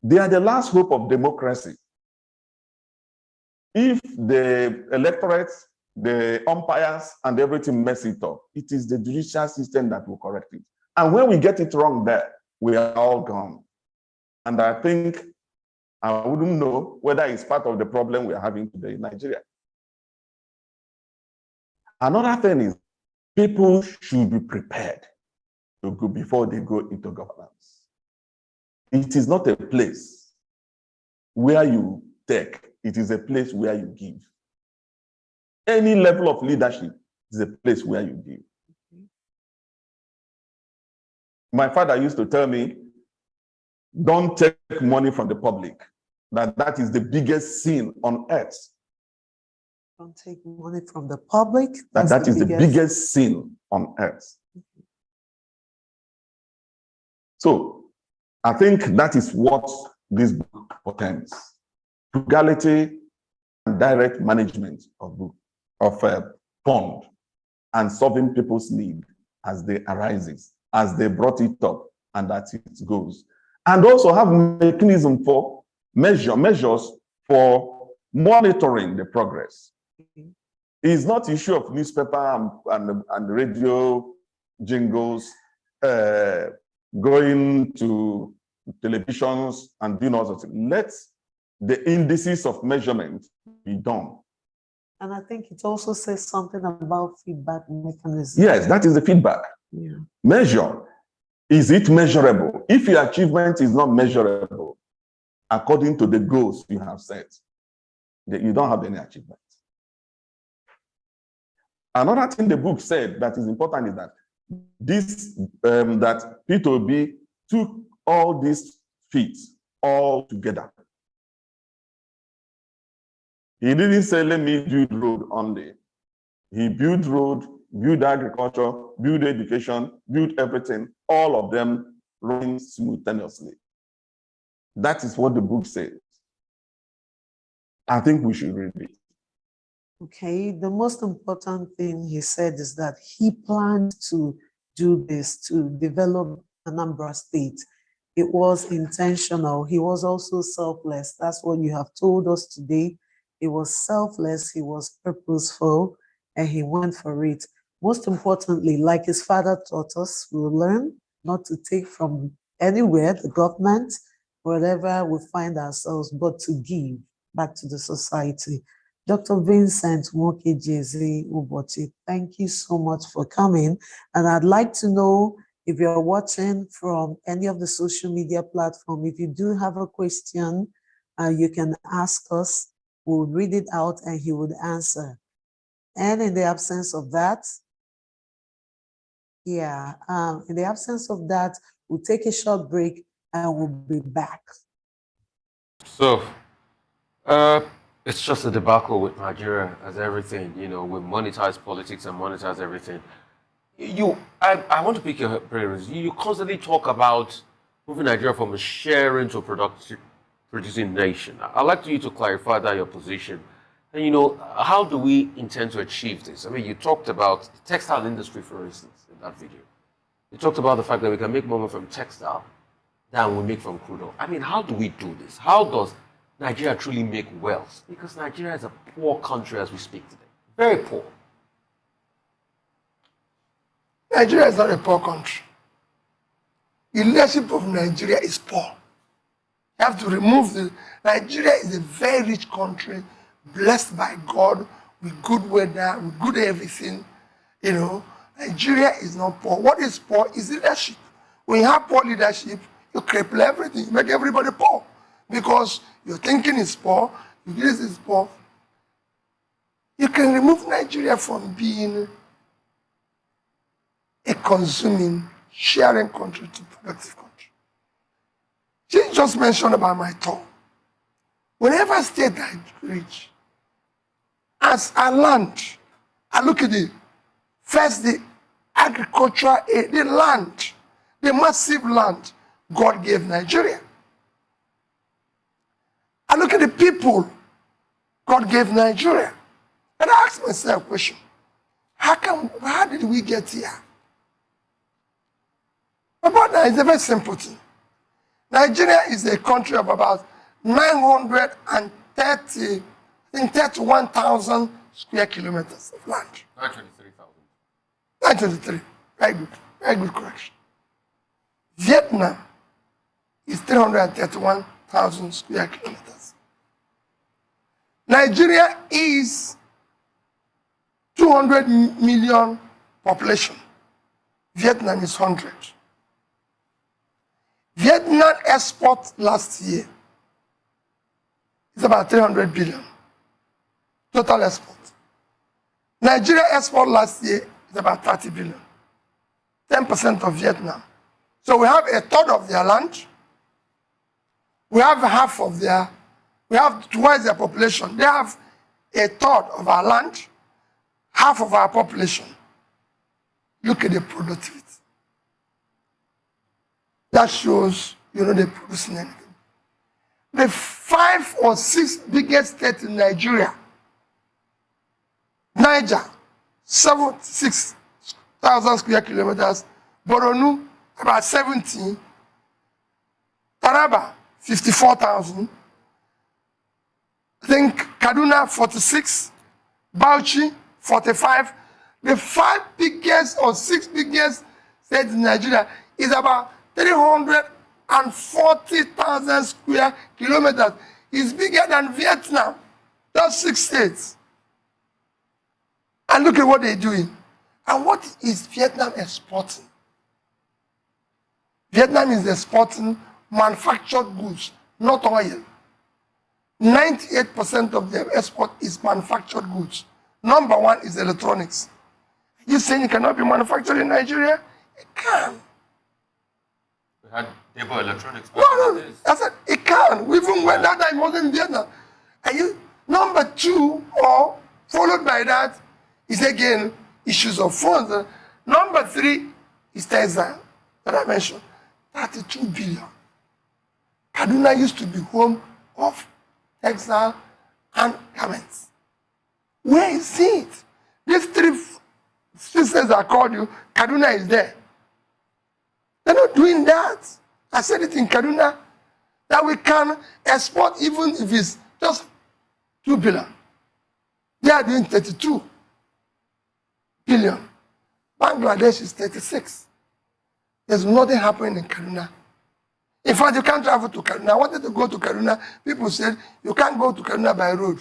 They are the last hope of democracy. If the electorate, the umpires, and everything mess it up, it is the judicial system that will correct it. And when we get it wrong there, we are all gone. And I think I wouldn't know whether it's part of the problem we are having today in Nigeria. Another thing is people should be prepared to go before they go into governance. It is not a place where you take, it is a place where you give. Any level of leadership is a place where you give. My father used to tell me, don't take money from the public, that is the biggest sin on earth. Don't take money from the public. That is the biggest sin on earth. So I think that is what this book portends. Frugality and direct management of fund and solving people's need as they arises, as they brought it up, and that it goes. And also have mechanism for measures for monitoring the progress. It's not issue of newspaper and radio jingles, going to televisions and doing all sorts of things. Let the indices of measurement be done. And I think it also says something about feedback mechanism. Yes, that is the feedback. Yeah. Measure. Is it measurable? If your achievement is not measurable, according to the goals you have set, you don't have any achievement. Another thing the book said that is important is that that P2B took all these feats all together. He didn't say, let me build road only. He built road, built agriculture, built education, built everything, all of them running simultaneously. That is what the book says. I think we should read it. Okay, the most important thing he said is that he planned to do this, to develop Anambra State. It was intentional. He was also selfless. That's what you have told us today. He was selfless, he was purposeful, and he went for it. Most importantly, like his father taught us, we'll learn not to take from anywhere, the government, wherever we find ourselves, but to give back to the society. Dr. Vincent Nwokejeze Ubochi, thank you so much for coming. And I'd like to know if you're watching from any of the social media platforms, if you do have a question, you can ask us. We'll read it out and he would answer. And in the absence of that, in the absence of that, we'll take a short break and we'll be back. So, it's just a debacle with Nigeria as everything, you know, we monetize politics and monetize everything. I want to pick your brains. You constantly talk about moving Nigeria from a sharing to a producing nation. I'd like you to clarify that your position. And, you know, how do we intend to achieve this? I mean, you talked about the textile industry, for instance, in that video. You talked about the fact that we can make more from textile than we make from crude oil. I mean, how do we do this? How does Nigeria truly make wealth? Because Nigeria is a poor country as we speak today. Very poor. Nigeria is not a poor country. The leadership of Nigeria is poor. You have to remove Nigeria is a very rich country, blessed by God, with good weather, with good everything. You know, Nigeria is not poor. What is poor is leadership. When you have poor leadership, you cripple everything. You make everybody poor. Because your thinking is poor, your this is poor. You can remove Nigeria from being a consuming, sharing country to productive country. She just mentioned about my tour. Whenever state I reach, as I land, I look at the agricultural aid, the land, the massive land God gave Nigeria. I look at the people God gave Nigeria. And I ask myself a question. How did we get here? About that, it's a very simple thing. Nigeria is a country of about 930 think 31,000 square kilometers of land. 923,000. 923. Very good. Very good correction. Vietnam is 331,000 square kilometers. Nigeria is 200 million population. Vietnam is 100. Vietnam export last year is about 300 billion. Total export. Nigeria export last year is about 30 billion. 10% of Vietnam. So we have a third of their land. We have half of their, we have twice their population. They have a third of our land, half of our population. Look at the productivity. That shows, they're producing anything. The 5 or 6 biggest states in Nigeria, Niger, 76,000 square kilometers, Borno, about 70, Taraba, 54,000, I think Kaduna, 46, Bauchi, 45. The 5 biggest or 6 biggest states in Nigeria is about 340,000 square kilometers. It's bigger than Vietnam. That's 6 states. And look at what they're doing. And what is Vietnam exporting? Vietnam is exporting manufactured goods, not oil. 98% of their export is manufactured goods. Number 1 is electronics. You saying it cannot be manufactured in Nigeria? It can. We had Debo Electronics. No. I said it can. Even when that time wasn't in Vietnam. And number 2, or followed by that, is again issues of funds. Number 3 is textile that I mentioned. 32 billion. Kaduna used to be home of textile and garments. Where is it? These 3 sisters I called you, Kaduna is there. They're not doing that. I said it in Kaduna, that we can export even if it's just 2 billion. They are doing 32 billion. Bangladesh is 36. There's nothing happening in Kaduna. In fact, you can't travel to Kaduna. I wanted to go to Kaduna. People said, you can't go to Kaduna by road.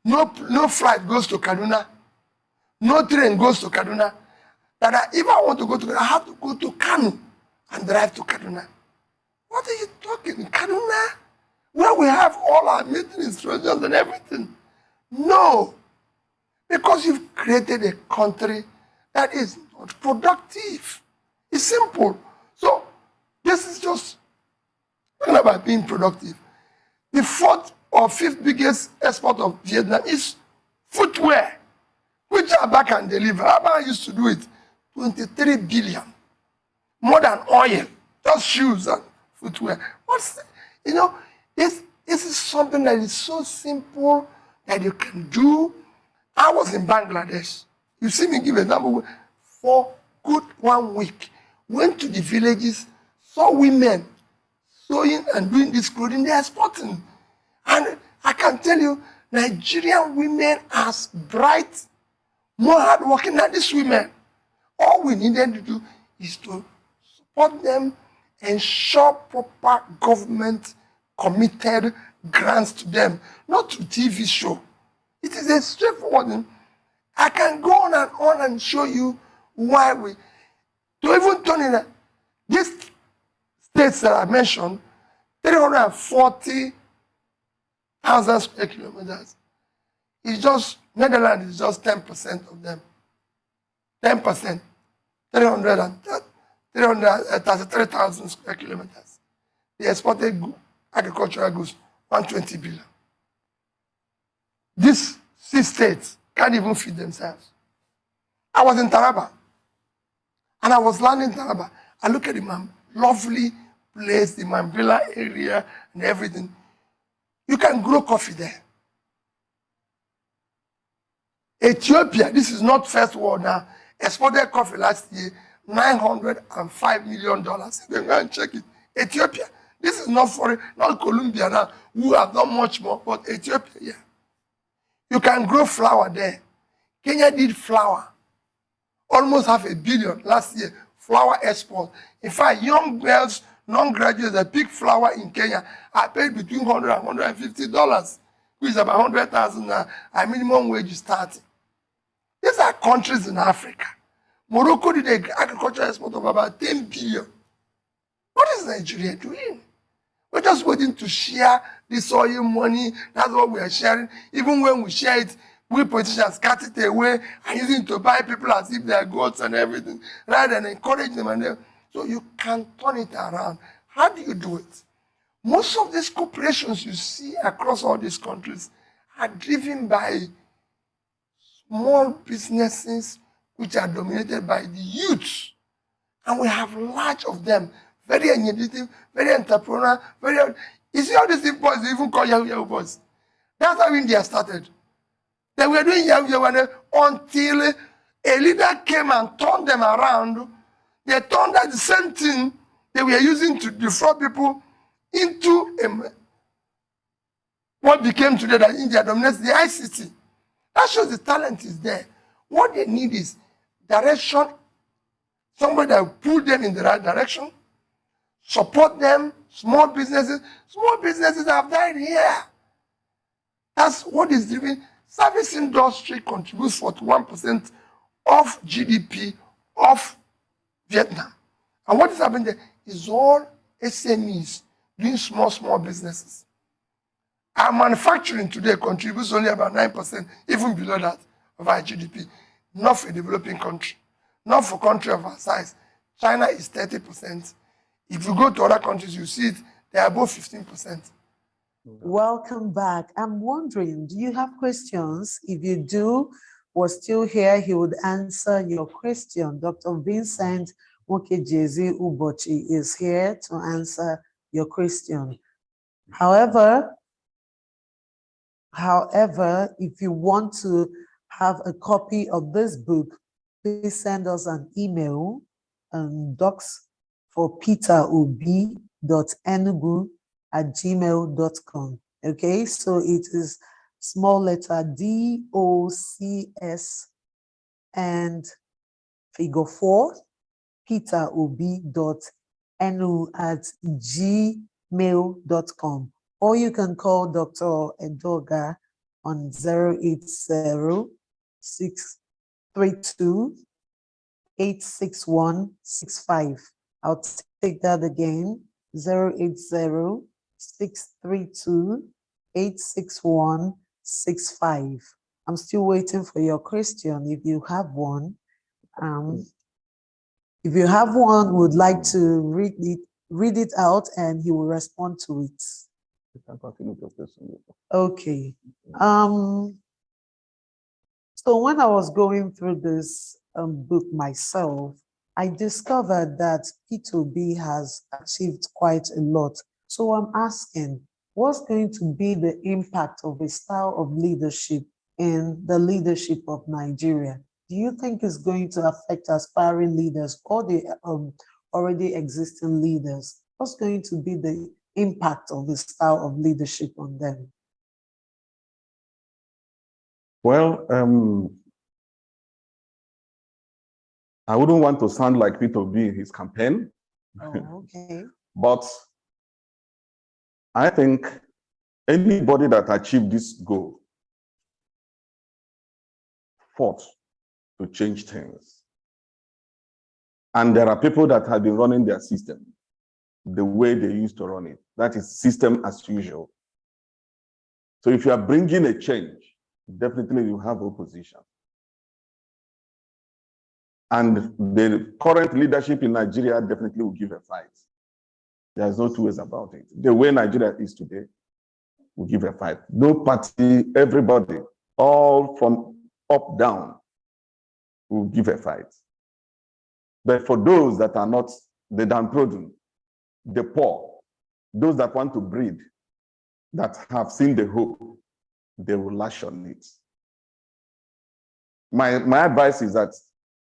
No flight goes to Kaduna. No train goes to Kaduna. That if I want to go to Kaduna, I have to go to Kano and drive to Kaduna. What are you talking? Kaduna? Where we have all our meeting instructions and everything. No. Because you've created a country that is not productive. It's simple. So, this is just talking about being productive. The 4th or 5th biggest export of Vietnam is footwear, which Abba can deliver. Abba used to do it, 23 billion. More than oil, just shoes and footwear. This is something that is so simple that you can do. I was in Bangladesh. You see me give an example. For good 1 week, went to the villages, saw women sewing and doing this clothing, they are exporting. And I can tell you, Nigerian women are bright, more hardworking than these women. All we needed to do is to support them, ensure proper government committed grants to them, not to TV show. It is a straightforward thing. I can go on and show you why to even turn in these states that I mentioned, 340,000 square kilometers. It's just, Netherlands is just 10% of them. 10%, 333,000 square kilometers. They exported agricultural goods, 120 billion. These 6 states can't even feed themselves. I was in Taraba, and I was landing in Taraba. I look at the lovely place, the Mambila area and everything. You can grow coffee there. Ethiopia, this is not first world now, exported coffee last year, $905 million. You can go and check it. Ethiopia, this is not foreign, not Colombia now, who have done much more, but Ethiopia, yeah. You can grow flour there. Kenya did flour. Almost $500 million last year. Flour export. In fact, young girls, non-graduates that pick flour in Kenya are paid between $100 and $150, which is about 100,000 now. A minimum wage is 30. These are countries in Africa. Morocco did an agricultural export of about 10 billion. What is Nigeria doing? We're just waiting to share this oil money. That's what we are sharing. Even when we share it, we politicians cut it away and using it to buy people as if they are gods and everything, rather than encourage them. So you can turn it around. How do you do it? Most of these corporations you see across all these countries are driven by small businesses which are dominated by the youth. And we have large of them, very innovative, very entrepreneurial, very... You see all these boys, they even call Yahoo boys. That's how India started. They were doing Yahoo until a leader came and turned them around. They turned that the same thing they were using to defraud people into what became today that India dominates the ICT. That shows the talent is there. What they need is direction, somebody that will pull them in the right direction, support them, small businesses. Small businesses have died here. That's what is driven. Service industry contributes 41% of GDP of Vietnam. And what is happening there is all SMEs doing small businesses. Our manufacturing today contributes only about 9%, even below that, of our GDP. Not for a developing country, not for a country of our size. China is 30%. If you go to other countries, you see it, they are above 15%. Welcome back. I'm wondering, do you have questions? If you do, we're still here. He would answer your question. Dr. Vincent Mokejezi Ubochi is here to answer your question. However, if you want to have a copy of this book, please send us an email, docs4peterob.enugu@gmail.com. Okay, so it is small letter DOCS and figure 4 peterob.enugu@gmail.com. Or you can call Dr. Edoga on 080-632-86165. I'll take that again, 080-632-86165. I'm still waiting for your question if you have one. If you have one, would like to read it out and he will respond to it. Okay. So when I was going through this book myself, I discovered that P2B has achieved quite a lot. So I'm asking, what's going to be the impact of a style of leadership in the leadership of Nigeria? Do you think it's going to affect aspiring leaders or the already existing leaders? What's going to be the impact of the style of leadership on them? Well, I wouldn't want to sound like P2B in his campaign. Oh, okay. But I think anybody that achieved this goal fought to change things. And there are people that have been running their system the way they used to run it. That is system as usual. So if you are bringing a change, definitely you have opposition. And the current leadership in Nigeria definitely will give a fight. There's no two ways about it. The way Nigeria is today will give a fight. No party, everybody, all from up down, will give a fight. But for those that are not the downtrodden, the poor, those that want to breed, that have seen the hope, they will lash on it. My advice is that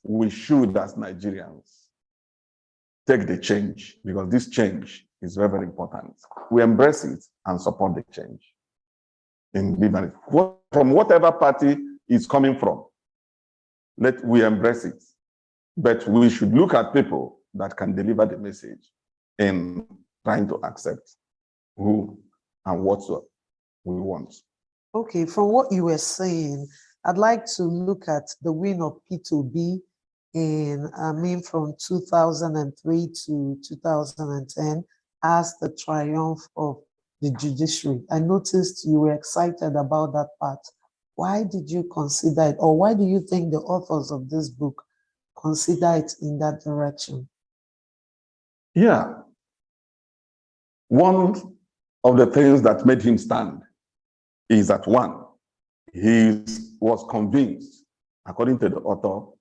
we should, as Nigerians, take the change, because this change is very, very important. We embrace it and support the change. in Lebanon. From whatever party it's coming from, we embrace it. But we should look at people that can deliver the message in trying to accept who and what we want. Okay, from what you were saying, I'd like to look at the win of P2B from 2003 to 2010 as the triumph of the judiciary. I noticed you were excited about that part. Why did you consider it, or why do you think the authors of this book consider it in that direction? Yeah. One of the things that made him stand is that, one, he was convinced, according to the author,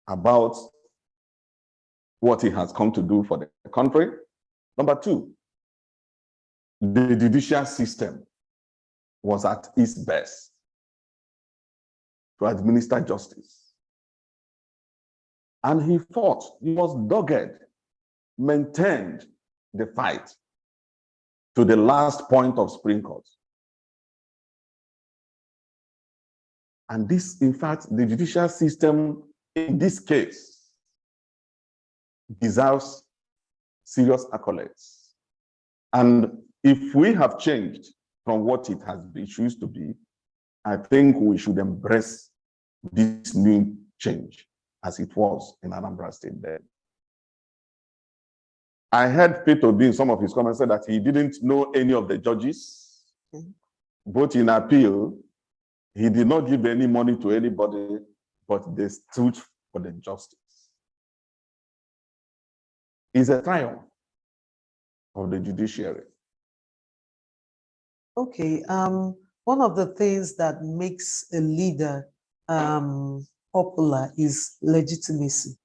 about what he has come to do for the country. Number two, the judicial system was at its best to administer justice. And he fought, he was dogged, maintained the fight to the last point of Supreme Court. And this, in fact, the judicial system in this case deserves serious accolades. And if we have changed from what it has been used to be, I think we should embrace this new change as it was in Anambra State then. I heard Peter B in some of his comments said that he didn't know any of the judges, both in appeal. He did not give any money to anybody, but they stood for the justice. It's a triumph of the judiciary. Okay, one of the things that makes a leader popular is legitimacy.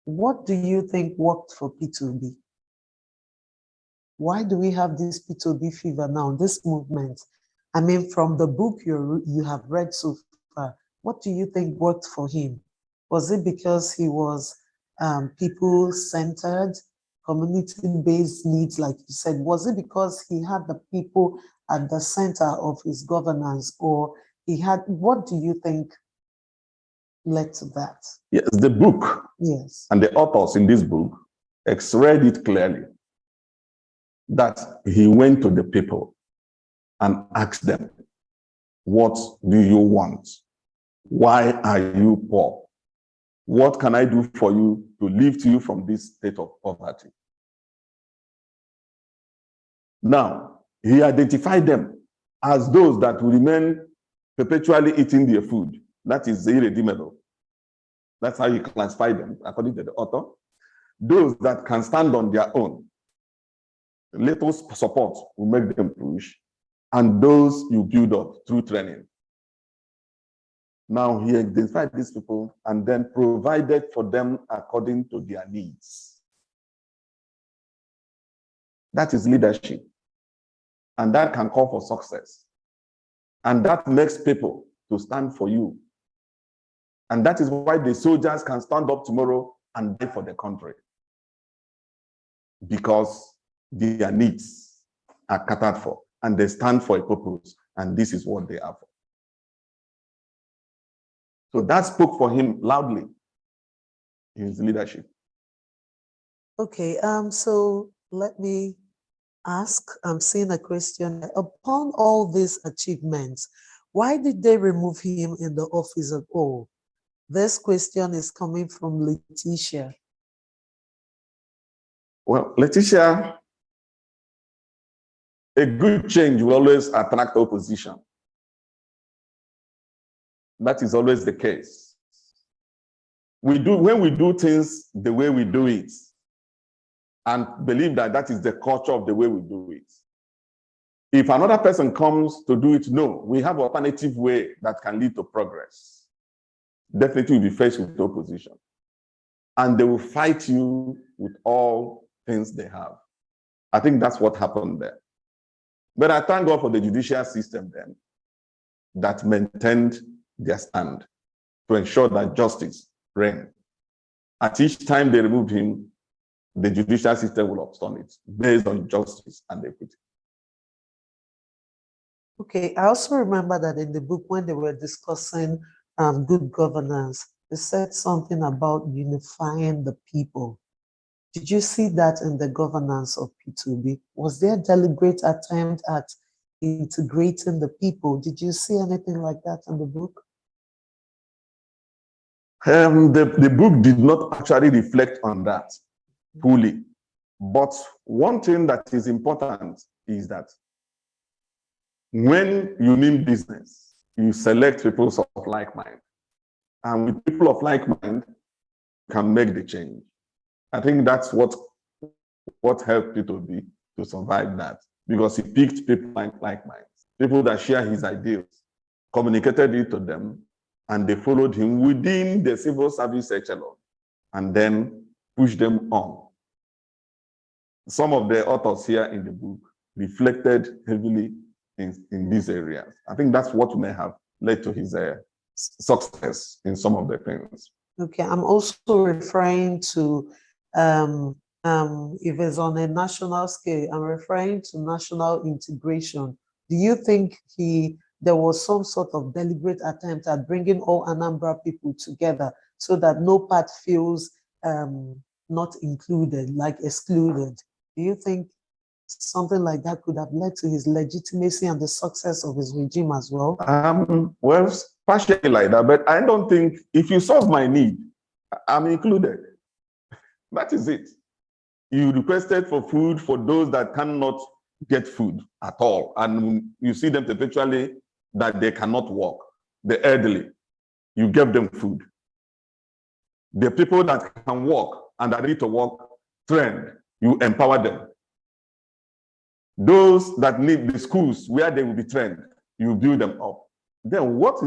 What do you think worked for P2B? Why do we have this P2B fever now, this movement? I mean, from the book you have read so far, what do you think worked for him? Was it because he was people-centered, community-based needs, like you said? Was it because he had the people at the center of his governance, or he had, what do you think led to that? Yes, the book, yes, and the authors in this book x-rayed it clearly that he went to the people and asked them, what do you want? Why are you poor? What can I do for you to lift you from this state of poverty? Now, he identified them as those that will remain perpetually eating their food. That is irredeemable. That's how you classify them, according to the author. Those that can stand on their own, little support will make them push, and those you build up through training. Now he identified these people and then provided for them according to their needs. That is leadership. And that can call for success. And that makes people to stand for you. And that is why the soldiers can stand up tomorrow and die for the country. Because their needs are catered for, and they stand for a purpose, and this is what they are for. So that spoke for him loudly in his leadership. Okay, so let me ask, I'm seeing a question. Upon all these achievements, why did they remove him in the office at all? This question is coming from Letitia. Well, Letitia, a good change will always attract opposition. That is always the case. When we do things the way we do it, and believe that that is the culture of the way we do it. If another person comes to do it, no, we have an alternative way that can lead to progress. Definitely you'll be faced with opposition. And they will fight you with all things they have. I think that's what happened there. But I thank God for the judicial system then that maintained their stand to ensure that justice reigned. At each time they removed him, the judicial system will upturn it based on justice and equity. Okay, I also remember that in the book when they were discussing good governance, they said something about unifying the people. Did you see that in the governance of P2B? Was there a deliberate attempt at integrating the people? Did you see anything like that in the book? The book did not actually reflect on that fully. But one thing that is important is that when you mean business, you select people of like mind. And with people of like mind, you can make the change. I think that's what helped P2B to survive that, because he picked people like minds, people that share his ideals, communicated it to them, and they followed him within the civil service echelon, and then pushed them on. Some of the authors here in the book reflected heavily in these areas. I think that's what may have led to his success in some of the things. Okay, I'm also referring to, if it's on a national scale, I'm referring to national integration. Do you think there was some sort of deliberate attempt at bringing all Anambra people together so that no part feels not included, like excluded? Do you think something like that could have led to his legitimacy and the success of his regime as well? Well, partially like that, but I don't think if you solve my need, I'm included. That is it. You requested for food for those that cannot get food at all, and you see them eventually that they cannot walk, the elderly, you gave them food. The people that can walk and are ready to walk, trained, you empower them. Those that need the schools where they will be trained, you build them up. Then what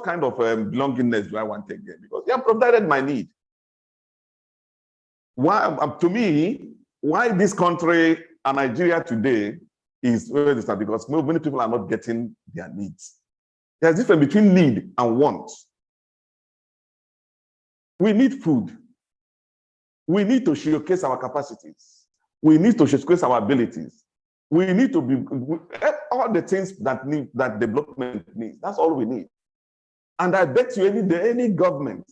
kind of belongingness do I want to get? Because you have provided my need. Why, to me, why this country and Nigeria today is where this is, because many people are not getting their needs. There's a difference between need and want. We need food. We need to showcase our capacities. We need to showcase our abilities. We need to be all the things that development needs. That's all we need. And I bet you any government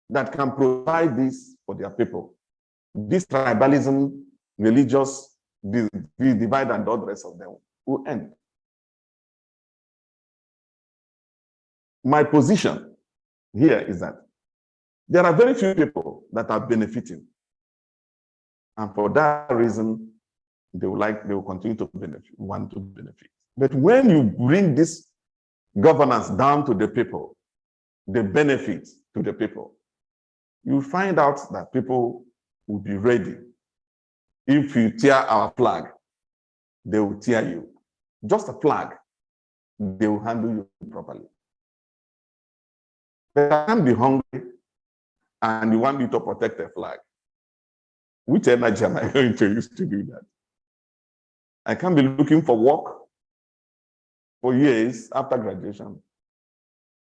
that can provide this for their people, this tribalism, religious divide and all the rest of them will end. My position here is that there are very few people that are benefiting. And for that reason, they will continue to want to benefit. But when you bring this governance down to the people, the benefits to the people, you find out that people will be ready. If you tear our flag, they will tear you. Just a flag, they will handle you properly. But I can't be hungry and you want me to protect a flag. Which energy am I going to use to do that? I can't be looking for work for years after graduation,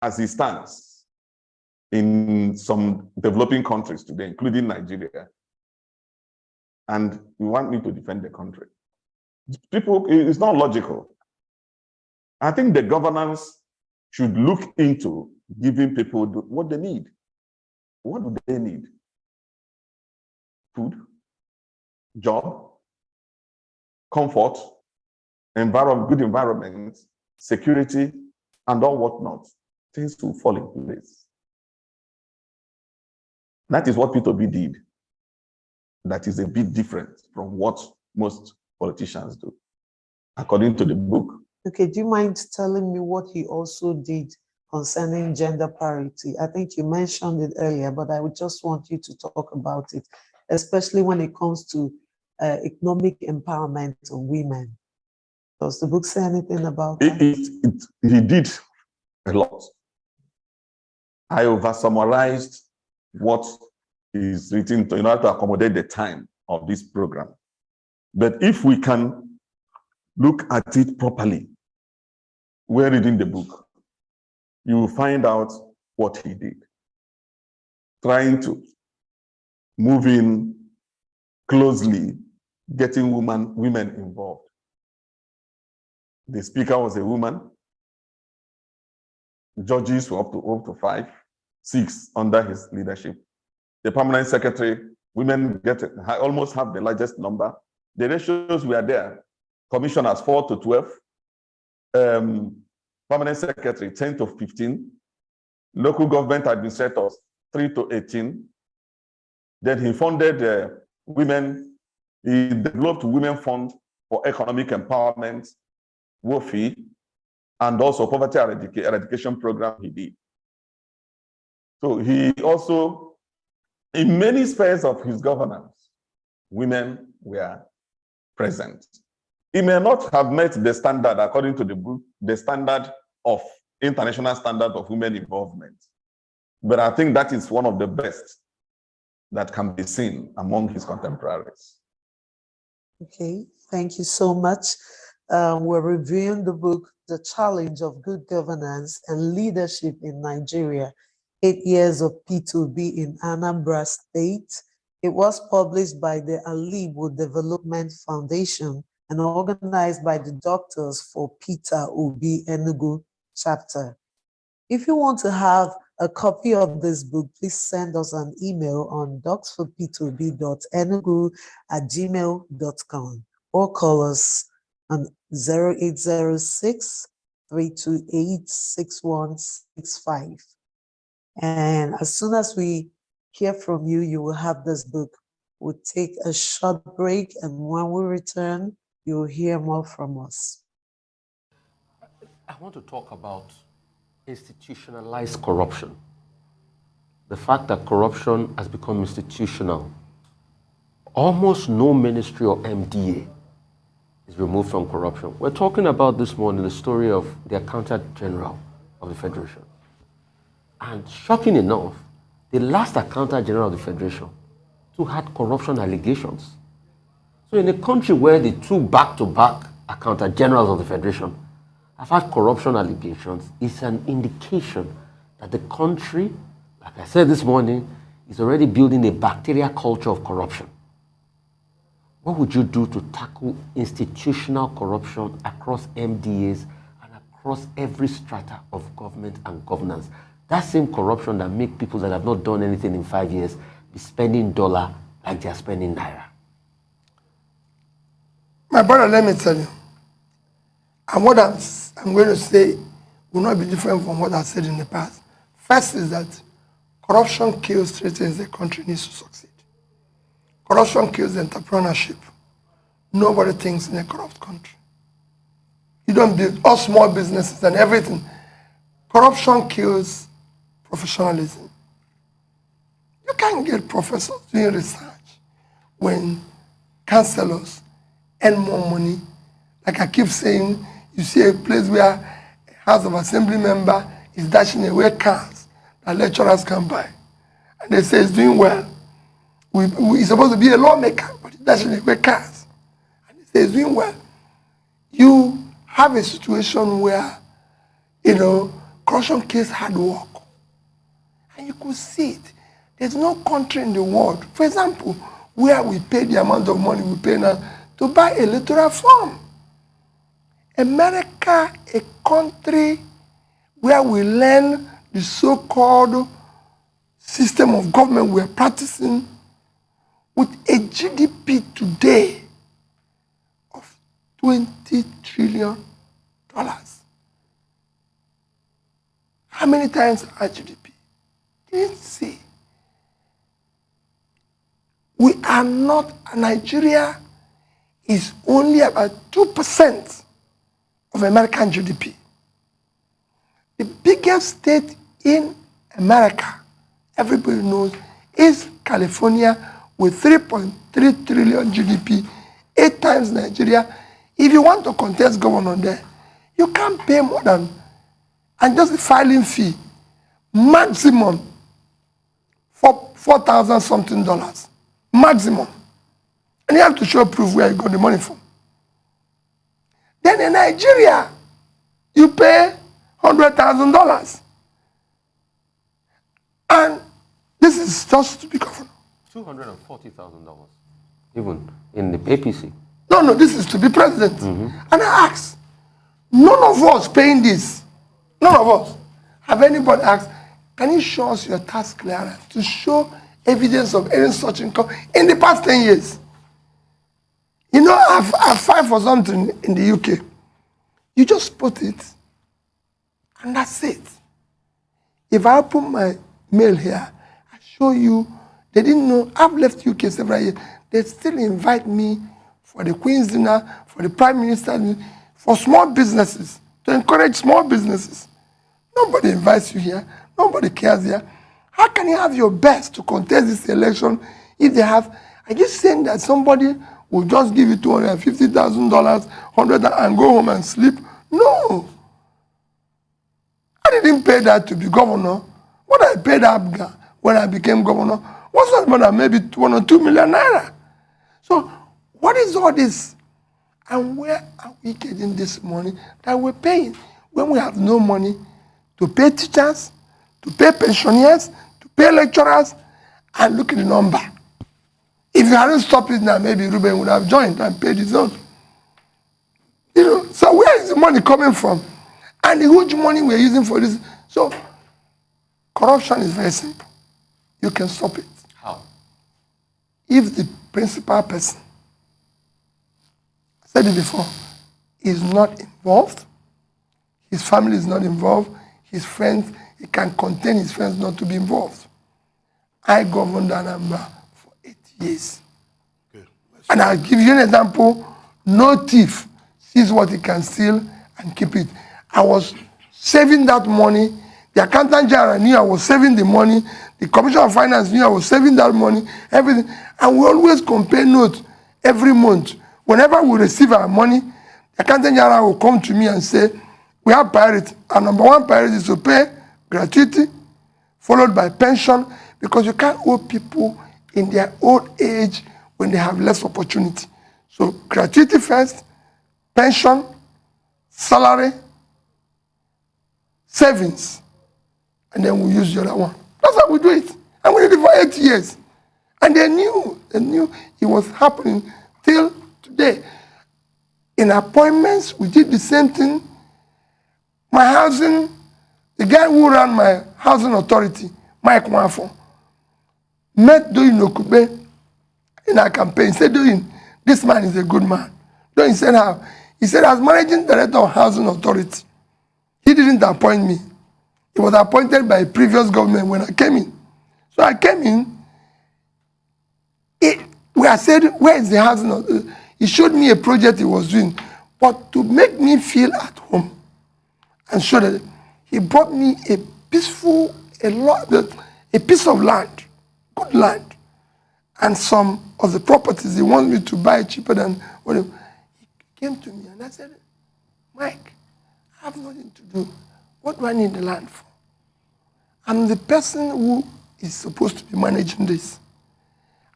as it stands in some developing countries today, including Nigeria. And you want me to defend the country. People, it's not logical. I think the governance should look into giving people what they need. What do they need? Food, job, comfort, good environment, security, and all whatnot. Things will fall in place. That is what P2B did. That is a bit different from what most politicians do, according to the book. Okay, do you mind telling me what he also did concerning gender parity? I think you mentioned it earlier, but I would just want you to talk about it, especially when it comes to economic empowerment of women. Does the book say anything about that? He did a lot. I over-summarized what is written in order to accommodate the time of this program. But if we can look at it properly, we're reading the book, you will find out what he did. Trying to move in closely, getting women involved. The speaker was a woman. Judges were up to 5, 6 under his leadership. The permanent secretary, women almost have the largest number. The ratios were there. Commissioners 4 to 12. Permanent secretary 10 to 15. Local government administrators 3 to 18. Then he funded women. He developed Women Fund for Economic Empowerment, WOFI, and also poverty eradication program he did. So he also, in many spheres of his governance, women were present. He may not have met the standard, according to the book, the standard of international standard of women involvement. But I think that is one of the best that can be seen among his contemporaries. Okay, thank you so much. We're reviewing the book, The Challenge of Good Governance and Leadership in Nigeria, 8 Years of P2B in Anambra State. It was published by the Alibo Development Foundation and organized by the Doctors for Peter Obi Enugu chapter. If you want to have a copy of this book, please send us an email on docsforp2b.enugu@gmail.com or call us on 0806 328 6165. And as soon as we hear from you, you will have this book. We'll take a short break, and when we return, you'll hear more from us. I want to talk about institutionalized corruption. The fact that corruption has become institutional. Almost no ministry or MDA is removed from corruption. We're talking about this morning the story of the Accountant General of the Federation. And shocking enough, the last Accountant General of the Federation too had corruption allegations. So in a country where the two back-to-back Accountant Generals of the Federation have had corruption allegations, it's an indication that the country, like I said this morning, is already building a bacterial culture of corruption. What would you do to tackle institutional corruption across MDAs and across every strata of government and governance? That same corruption that makes people that have not done anything in 5 years be spending dollar like they're spending naira. My brother, let me tell you, and what I'm going to say will not be different from what I said in the past. First is that corruption kills, threatens the country needs to succeed. Corruption kills entrepreneurship. Nobody thinks in a corrupt country. You don't build all small businesses and everything. Corruption kills professionalism. You can't get professors doing research when councillors earn more money. Like I keep saying, you see a place where a House of Assembly member is dashing away cars that lecturers can buy. And they say it's doing well. He's supposed to be a lawmaker, but he's dashing away cars. And they say it's doing well. You have a situation where, corruption kills hard work. And you could see it. There's no country in the world, for example, where we pay the amount of money we pay now to buy a electoral form. America, a country where we learn the so-called system of government we're practicing, with a GDP today of $20 trillion. How many times our GDP? You didn't see. We are not, Nigeria is only about 2% of American GDP. The biggest state in America, everybody knows, is California with 3.3 trillion GDP, 8 times Nigeria. If you want to contest governor there, you can't pay more than, and just the filing fee, maximum $4,000 something, maximum. And you have to show proof where you got the money from. Then in Nigeria, you pay $100,000. And this is just to be governor. $240,000, even in the APC. No, this is to be president. And I ask, None of us paying this. None of us. Have anybody asked, can you show us your tax clearance to show evidence of any such income in the past 10 years? You know, I've filed for something in the UK. You just put it, and that's it. If I open my mail here, I show you, they didn't know, I've left UK several years. They still invite me for the Queen's dinner, for the Prime Minister, for small businesses, to encourage small businesses. Nobody invites you here. Nobody cares here. How can you have your best to contest this election if they have, are you saying that somebody will just give you $250,000, 100 and go home and sleep? No. I didn't pay that to be governor. What I paid Abga when I became governor was not more than maybe 1 or 2 million naira. So what is all this? And where are we getting this money that we're paying when we have no money to pay teachers, to pay pensioners, to pay lecturers? And look at the number. If you hadn't stopped it now, maybe Ruben would have joined and paid his own. You know, so where is the money coming from? And the huge money we're using for this. So corruption is very simple. You can stop it. How? If the principal person, I said it before, is not involved, his family is not involved, his friends, he can contain his friends not to be involved. I governed Anambra for 8 years. Good. And I'll give you an example. No thief sees what he can steal and keep it. I was saving that money. The accountant general knew I was saving the money. The commissioner of finance knew I was saving that money, everything. And we always compare notes every month. Whenever we receive our money, the accountant general will come to me and say, we have priority. Our number one priority is to pay gratuity, followed by pension, because you can't owe people in their old age when they have less opportunity. So gratuity first, pension, salary, savings, and then we use the other one. That's how we do it. And we did it for 8 years. And they knew it was happening till today. In appointments, we did the same thing. My housing, the guy who ran my housing authority, Mike Mwafo, met Doyin Okube in our campaign. He said, Doyin, this man is a good man. Doyin said how? He said, as managing director of housing authority, he didn't appoint me. He was appointed by a previous government when I came in. So I came in. I said, where is the housing? He showed me a project he was doing. But to make me feel at home and show that he brought me a peaceful, a piece of land, good land, and some of the properties he wanted me to buy cheaper than whatever. He came to me and I said, Mike, I have nothing to do. What do I need the land for? I'm the person who is supposed to be managing this.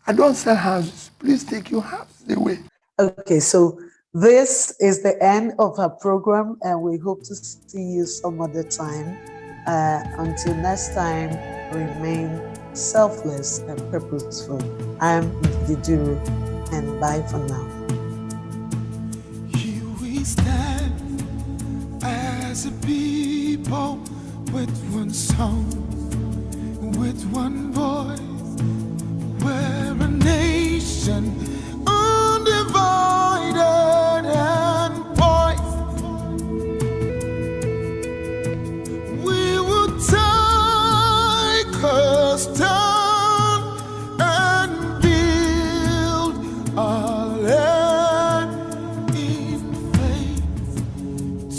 I don't sell houses. Please take your house away. Okay, so this is the end of our program, and we hope to see you some other time. Until next time, remain selfless and purposeful. I'm Diduru, and bye for now. Here we stand as a people with one song, with one voice. We're a nation undivided and poised. We will take a stand and build our land in faith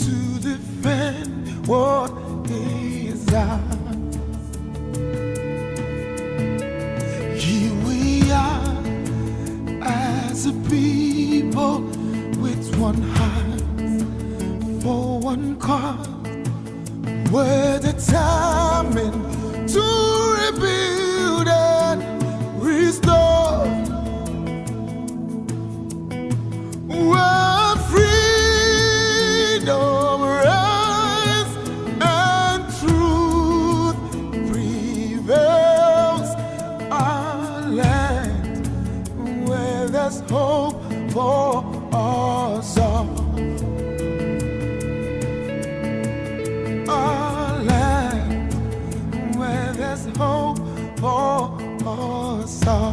to defend what is ours. Here we are as a people with one heart for one cause. We're determined to rebuild and restore. Where freedom rise and truth prevails. Our land where there's hope for us all. song.